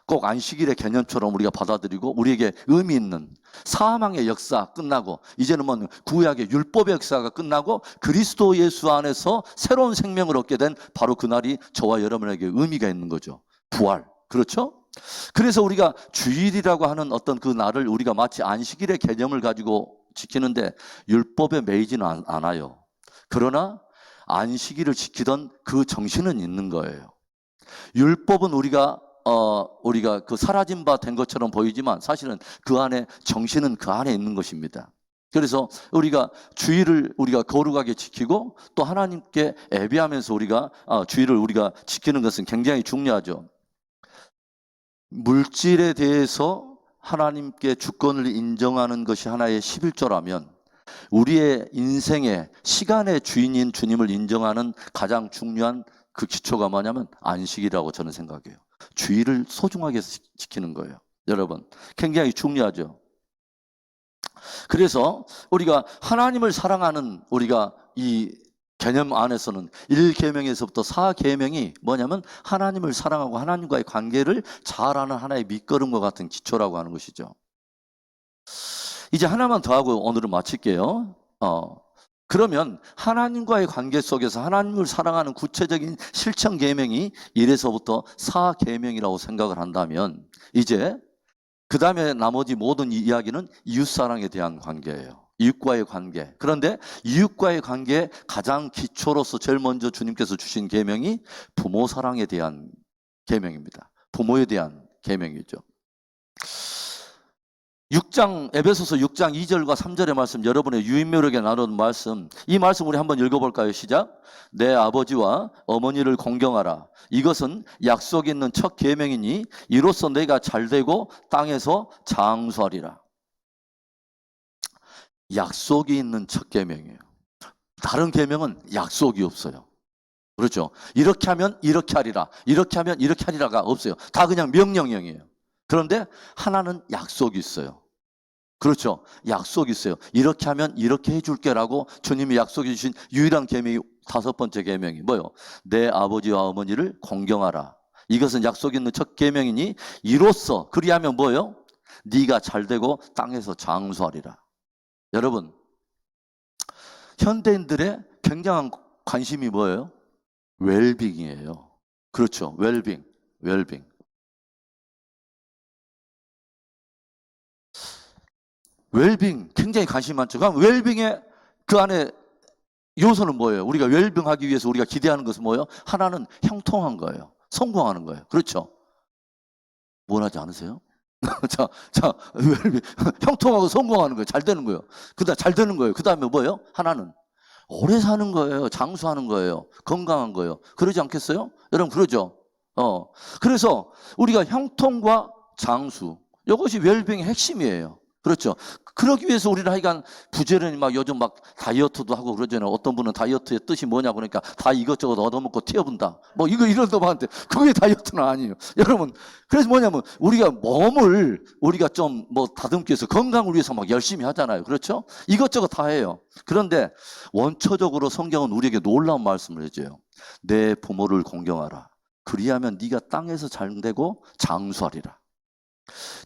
꼭 안식일의 개념처럼 우리가 받아들이고 우리에게 의미 있는 사망의 역사 끝나고 이제는 뭐 구약의 율법의 역사가 끝나고 그리스도 예수 안에서 새로운 생명을 얻게 된 바로 그날이 저와 여러분에게 의미가 있는 거죠. 부활. 그렇죠? 그래서 우리가 주일이라고 하는 어떤 그 날을 우리가 마치 안식일의 개념을 가지고 지키는데 율법에 매이지는 않아요. 그러나 안식일을 지키던 그 정신은 있는 거예요. 율법은 우리가 그 사라진 바 된 것처럼 보이지만 사실은 그 안에 정신은 그 안에 있는 것입니다. 그래서 우리가 주일을 우리가 거룩하게 지키고 또 하나님께 예배하면서 우리가 주일을 우리가 지키는 것은 굉장히 중요하죠. 물질에 대해서 하나님께 주권을 인정하는 것이 하나의 11조라면 우리의 인생의 시간의 주인인 주님을 인정하는 가장 중요한 그 기초가 뭐냐면 안식이라고 저는 생각해요. 주일을 소중하게 지키는 거예요. 여러분, 굉장히 중요하죠. 그래서 우리가 하나님을 사랑하는 우리가 이 개념 안에서는 1계명에서부터 4계명이 뭐냐면 하나님을 사랑하고 하나님과의 관계를 잘하는 하나의 밑거름과 같은 기초라고 하는 것이죠. 이제 하나만 더 하고 오늘은 마칠게요. 그러면 하나님과의 관계 속에서 하나님을 사랑하는 구체적인 실천 계명이 1에서부터 4계명이라고 생각을 한다면 이제 그 다음에 나머지 모든 이야기는 이웃사랑에 대한 관계예요. 이웃과의 관계. 그런데 이웃과의 관계의 가장 기초로서 제일 먼저 주님께서 주신 계명이 부모 사랑에 대한 계명입니다. 부모에 대한 계명이죠. 에베소서 6장 2절과 3절의 말씀, 여러분의 유인묘력에 나눈 말씀, 이 말씀 우리 한번 읽어볼까요? 시작. 내 아버지와 어머니를 공경하라. 이것은 약속이 있는 첫 계명이니 이로써 내가 잘되고 땅에서 장수하리라. 약속이 있는 첫 계명이에요. 다른 계명은 약속이 없어요. 그렇죠? 이렇게 하면 이렇게 하리라, 이렇게 하면 이렇게 하리라가 없어요. 다 그냥 명령형이에요. 그런데 하나는 약속이 있어요. 그렇죠? 약속이 있어요. 이렇게 하면 이렇게 해줄게라고 주님이 약속해 주신 유일한 계명이 5번째 계명이 뭐예요? 내 아버지와 어머니를 공경하라. 이것은 약속 있는 첫 계명이니 이로써 그리하면 뭐예요? 네가 잘되고 땅에서 장수하리라. 여러분, 현대인들의 굉장한 관심이 뭐예요? 웰빙이에요. 그렇죠? 웰빙. 웰빙 굉장히 관심이 많죠. 그럼 웰빙의 그 안에 요소는 뭐예요? 우리가 웰빙하기 위해서 우리가 기대하는 것은 뭐예요? 하나는 형통한 거예요. 성공하는 거예요. 그렇죠? 원하지 않으세요? 웰빙. 형통하고 성공하는 거예요. 잘 되는 거예요. 잘 되는 거예요. 그 다음에 뭐예요? 하나는 오래 사는 거예요. 장수하는 거예요. 건강한 거예요. 그러지 않겠어요? 여러분, 그러죠? 그래서 우리가 형통과 장수, 이것이 웰빙의 핵심이에요. 그렇죠. 그러기 위해서 우리는 하여간 부지런히 막 요즘 막 다이어트도 하고 그러잖아요. 어떤 분은 다이어트의 뜻이 뭐냐 그러니까 다 이것저것 얻어먹고 튀어본다. 뭐 이거 이런도 많은데 그게 다이어트는 아니에요. 여러분, 그래서 뭐냐면 우리가 몸을 우리가 좀 뭐 다듬기 위해서 건강을 위해서 막 열심히 하잖아요. 그렇죠? 이것저것 다 해요. 그런데 원초적으로 성경은 우리에게 놀라운 말씀을 해줘요. 내 부모를 공경하라. 그리하면 네가 땅에서 잘 되고 장수하리라.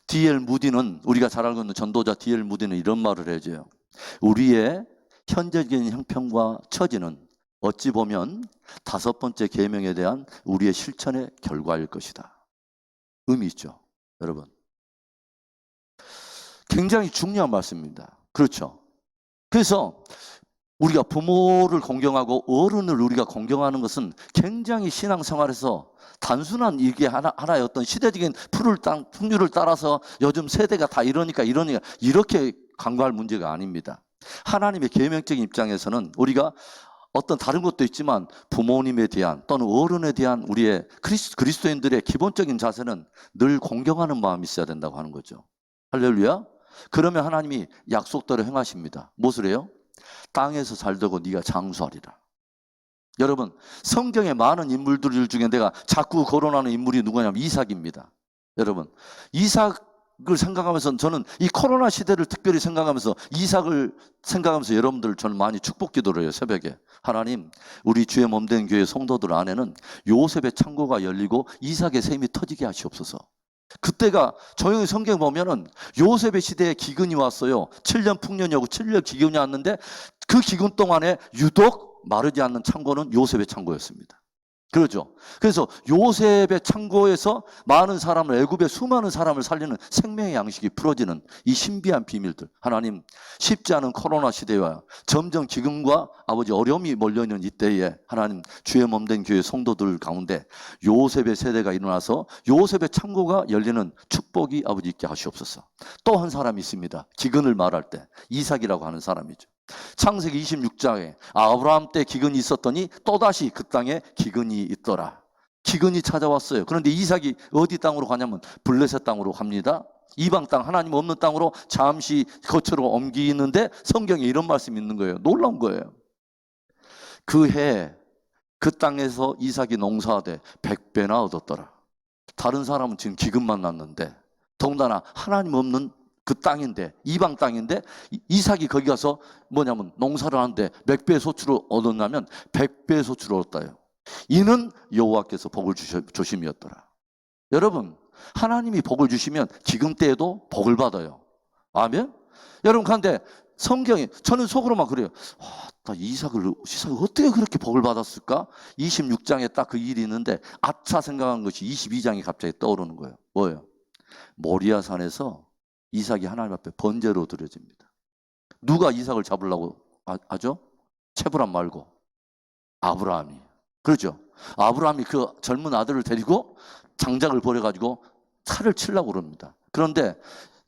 D.L. 무디는, 우리가 잘 알고 있는 전도자 D.L. 무디는 이런 말을 해줘요. 우리의 현재적인 형편과 처지는 어찌 보면 5번째 계명에 대한 우리의 실천의 결과일 것이다. 의미 있죠, 여러분. 굉장히 중요한 말씀입니다. 그렇죠. 그래서 우리가 부모를 공경하고 어른을 우리가 공경하는 것은 굉장히 신앙생활에서 단순한 이게 하나의 어떤 시대적인 풍류를 따라서 요즘 세대가 다 이러니까 이렇게 간과할 문제가 아닙니다. 하나님의 계명적인 입장에서는 우리가 어떤 다른 것도 있지만 부모님에 대한 또는 어른에 대한 우리의 그리스도인들의 기본적인 자세는 늘 공경하는 마음이 있어야 된다고 하는 거죠. 할렐루야. 그러면 하나님이 약속대로 행하십니다. 무엇을 해요? 땅에서 잘 되고 네가 장수하리라. 여러분, 성경의 많은 인물들 중에 내가 자꾸 거론하는 인물이 누구냐면 이삭입니다. 여러분, 이삭을 생각하면서 저는 이 코로나 시대를 특별히 생각하면서 이삭을 생각하면서 여러분들 저는 많이 축복 기도를 해요. 새벽에 하나님, 우리 주의 몸된 교회 성도들 안에는 요셉의 창고가 열리고 이삭의 샘이 터지게 하시옵소서. 그때가 조용히 성경 보면은 요셉의 시대에 기근이 왔어요. 7년 풍년이 오고 7년 기근이 왔는데 그 기근 동안에 유독 마르지 않는 창고는 요셉의 창고였습니다. 그렇죠. 그래서 요셉의 창고에서 많은 사람을, 애굽의 수많은 사람을 살리는 생명의 양식이 풀어지는 이 신비한 비밀들, 하나님, 쉽지 않은 코로나 시대와 점점 기근과 아버지 어려움이 몰려있는 이때에 하나님, 주의 몸된 교회 성도들 가운데 요셉의 세대가 일어나서 요셉의 창고가 열리는 축복이 아버지 있게 하시옵소서. 또 한 사람이 있습니다. 기근을 말할 때 이삭이라고 하는 사람이죠. 창세기 26장에 아브라함 때 기근이 있었더니 또다시 그 땅에 기근이 있더라. 기근이 찾아왔어요. 그런데 이삭이 어디 땅으로 가냐면 블레셋 땅으로 갑니다. 이방 땅, 하나님 없는 땅으로 잠시 거처로 옮기는데 성경에 이런 말씀이 있는 거예요. 놀라운 거예요. 그 해 그 땅에서 이삭이 농사하되 100배나 얻었더라. 다른 사람은 지금 기근만 났는데 더군다나 하나님 없는 그 땅인데, 이방 땅인데 이삭이 거기 가서 뭐냐면 농사를 하는데 몇 배의 소출을 얻었냐면 100배의 소출을 얻었다요. 이는 여호와께서 복을 주심이었더라. 여러분, 하나님이 복을 주시면 기근 때에도 복을 받아요. 아멘? 여러분, 그런데 성경이, 저는 속으로만 그래요. 이삭을 어떻게 그렇게 복을 받았을까? 26장에 딱 그 일이 있는데 아차 생각한 것이 22장이 갑자기 떠오르는 거예요. 뭐예요? 모리아 산에서 이삭이 하나님 앞에 번제로 드려집니다. 누가 이삭을 잡으려고 하죠? 체브람 말고 아브라함이. 그렇죠? 아브라함이 그 젊은 아들을 데리고 장작을 버려가지고 칼을 치려고 그럽니다. 그런데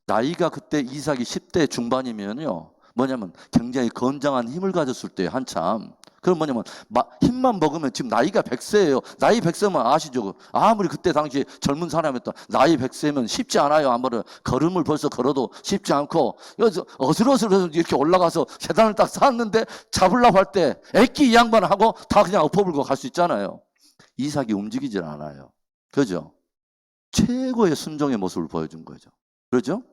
나이가 그때 이삭이 10대 중반이면요, 뭐냐면 굉장히 건장한 힘을 가졌을 때 한참. 그럼 뭐냐면 힘만 먹으면 지금 나이가 100세예요. 나이 100세면 아시죠? 아무리 그때 당시 젊은 사람이었다. 나이 100세면 쉽지 않아요. 아무리 걸음을 벌써 걸어도 쉽지 않고 어슬어슬 이렇게 올라가서 계단을 딱 쌓았는데 잡으려고 할 때 애끼 이 양반을 하고 다 그냥 엎어불고 갈 수 있잖아요. 이삭이 움직이질 않아요. 그죠? 최고의 순종의 모습을 보여준 거죠. 그렇죠?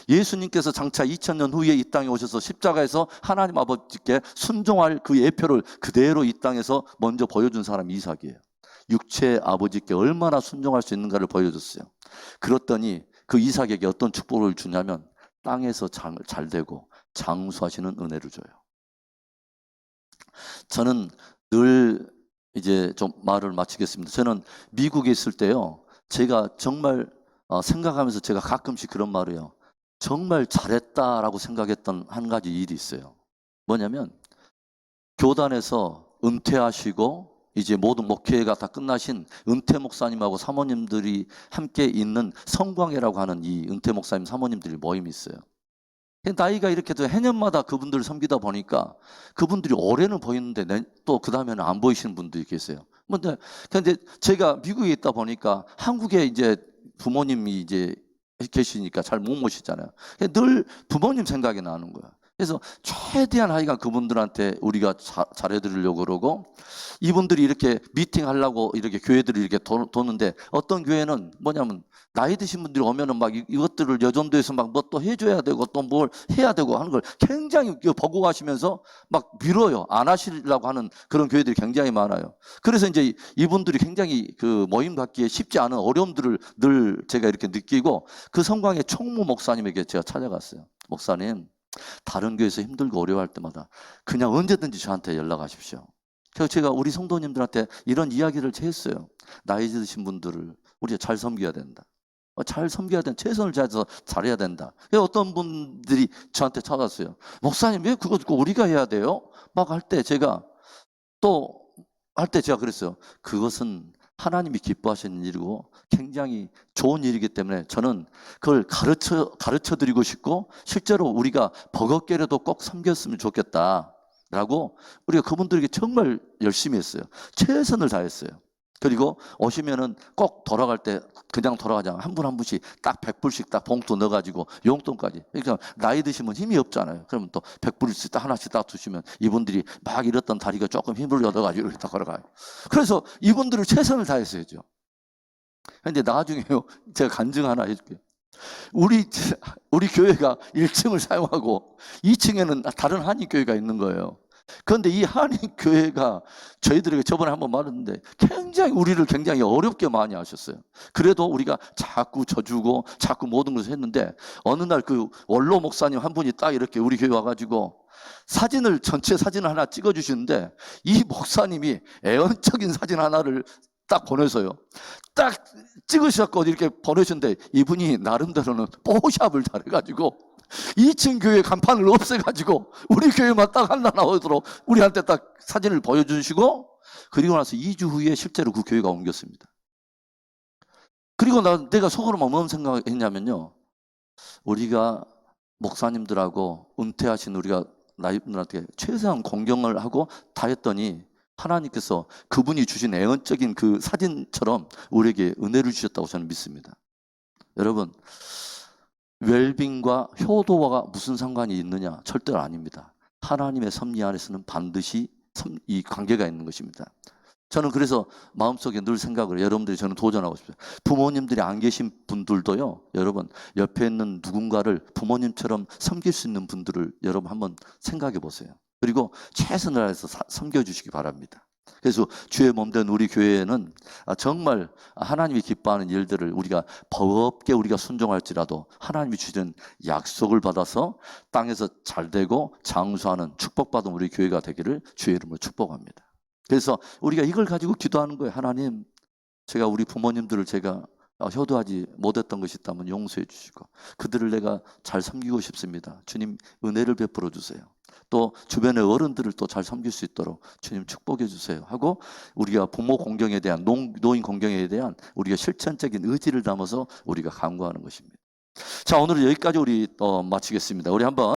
예수님께서 장차 2000년 후에 이 땅에 오셔서 십자가에서 하나님 아버지께 순종할 그 예표를 그대로 이 땅에서 먼저 보여준 사람이 이삭이에요. 육체의 아버지께 얼마나 순종할 수 있는가를 보여줬어요. 그랬더니 그 이삭에게 어떤 축복을 주냐면 땅에서 잘 되고 장수하시는 은혜를 줘요. 저는 늘 이제 좀 말을 마치겠습니다. 저는 미국에 있을 때요, 제가 정말 생각하면서 제가 가끔씩 그런 말을 해요. 정말 잘했다라고 생각했던 한 가지 일이 있어요. 뭐냐면 교단에서 은퇴하시고 이제 모든 목회가 다 끝나신 은퇴 목사님하고 사모님들이 함께 있는 성광회라고 하는 이 은퇴 목사님 사모님들이 모임이 있어요. 나이가 이렇게 해년마다 그분들을 섬기다 보니까 그분들이 올해는 보이는데 또 그 다음에는 안 보이시는 분들이 계세요. 근데 제가 미국에 있다 보니까 한국에 이제 부모님이 이제 계시니까 잘 못 모시잖아요. 늘 부모님 생각이 나는 거야. 그래서 최대한 하여간 그분들한테 우리가 잘해드리려고 그러고, 이분들이 이렇게 미팅 하려고 이렇게 교회들이 이렇게 도는데, 어떤 교회는 뭐냐면 나이 드신 분들이 오면은 막 이것들을 여전도에서 막 뭐 또 해줘야 되고 또 뭘 해야 되고 하는 걸 굉장히 버거워하시면서 막 미뤄요. 안 하시려고 하는 그런 교회들이 굉장히 많아요. 그래서 이제 이분들이 굉장히 그 모임 갖기에 쉽지 않은 어려움들을 늘 제가 이렇게 느끼고, 그 성광의 총무 목사님에게 제가 찾아갔어요. 목사님, 다른 교회에서 힘들고 어려워할 때마다 그냥 언제든지 저한테 연락하십시오. 그래서 제가 우리 성도님들한테 이런 이야기를 했어요. 나이 드신 분들을 우리가 잘 섬겨야 된다. 잘 섬겨야 된다. 최선을 다해서 잘해야 된다. 어떤 분들이 저한테 찾아왔어요. 목사님, 왜 그거 우리가 해야 돼요? 막 할 때 제가 그랬어요. 그것은 하나님이 기뻐하시는 일이고 굉장히 좋은 일이기 때문에 저는 그걸 가르쳐 드리고 싶고, 실제로 우리가 버겁게라도 꼭 섬겼으면 좋겠다라고 우리가 그분들에게 정말 열심히 했어요. 최선을 다했어요. 그리고 오시면은 꼭 돌아갈 때 그냥 돌아가지 않고 한 분 한 분씩 딱 100불씩 딱 봉투 넣어가지고 용돈까지. 그러니까 나이 드시면 힘이 없잖아요. 그러면 또 100불씩 딱 하나씩 딱 두시면 이분들이 막 잃었던 다리가 조금 힘을 얻어가지고 이렇게 딱 걸어가요. 그래서 이분들을 최선을 다했어야죠. 근데 나중에요, 제가 간증 하나 해줄게요. 우리 교회가 1층을 사용하고 2층에는 다른 한인교회가 있는 거예요. 그런데 이 한인교회가 저희들에게 저번에 한번 말했는데 우리를 굉장히 어렵게 많이 하셨어요. 그래도 우리가 자꾸 져주고 자꾸 모든 것을 했는데, 어느 날 그 원로 목사님 한 분이 딱 이렇게 우리 교회 와가지고 전체 사진을 하나 찍어주시는데, 이 목사님이 애언적인 사진 하나를 딱 보내서요. 딱 찍으셨고 이렇게 보내셨는데, 이분이 나름대로는 뽀샵을 잘해가지고 2층 교회 간판을 없애가지고 우리 교회만 딱 하나 나오도록 우리한테 딱 사진을 보여주시고, 그리고 나서 2주 후에 실제로 그 교회가 옮겼습니다. 그리고 내가 속으로 무슨 생각했냐면요, 우리가 목사님들하고 은퇴하신 우리가 나이분들한테 최소한 공경을 하고 다 했더니, 하나님께서 그분이 주신 애언적인 그 사진처럼 우리에게 은혜를 주셨다고 저는 믿습니다. 여러분, 웰빙과 효도와 무슨 상관이 있느냐? 절대로 아닙니다. 하나님의 섭리 안에서는 반드시 이 관계가 있는 것입니다. 저는 그래서 마음속에 늘 생각을 해요. 여러분들이 저는 도전하고 싶어요. 부모님들이 안 계신 분들도요, 여러분 옆에 있는 누군가를 부모님처럼 섬길 수 있는 분들을 여러분 한번 생각해 보세요. 그리고 최선을 다해서 섬겨주시기 바랍니다. 그래서 주의 몸된 우리 교회에는 정말 하나님이 기뻐하는 일들을 우리가 버겁게 우리가 순종할지라도 하나님이 주신 약속을 받아서 땅에서 잘되고 장수하는 축복받은 우리 교회가 되기를 주의 이름으로 축복합니다. 그래서 우리가 이걸 가지고 기도하는 거예요. 하나님, 제가 우리 부모님들을 제가 효도하지 못했던 것이 있다면 용서해 주시고, 그들을 내가 잘 섬기고 싶습니다. 주님 은혜를 베풀어 주세요. 또 주변의 어른들을 또 잘 섬길 수 있도록 주님 축복해 주세요 하고, 우리가 부모 공경에 대한 노인 공경에 대한 우리가 실천적인 의지를 담아서 우리가 간구하는 것입니다. 자, 오늘은 여기까지 우리 마치겠습니다. 우리 한번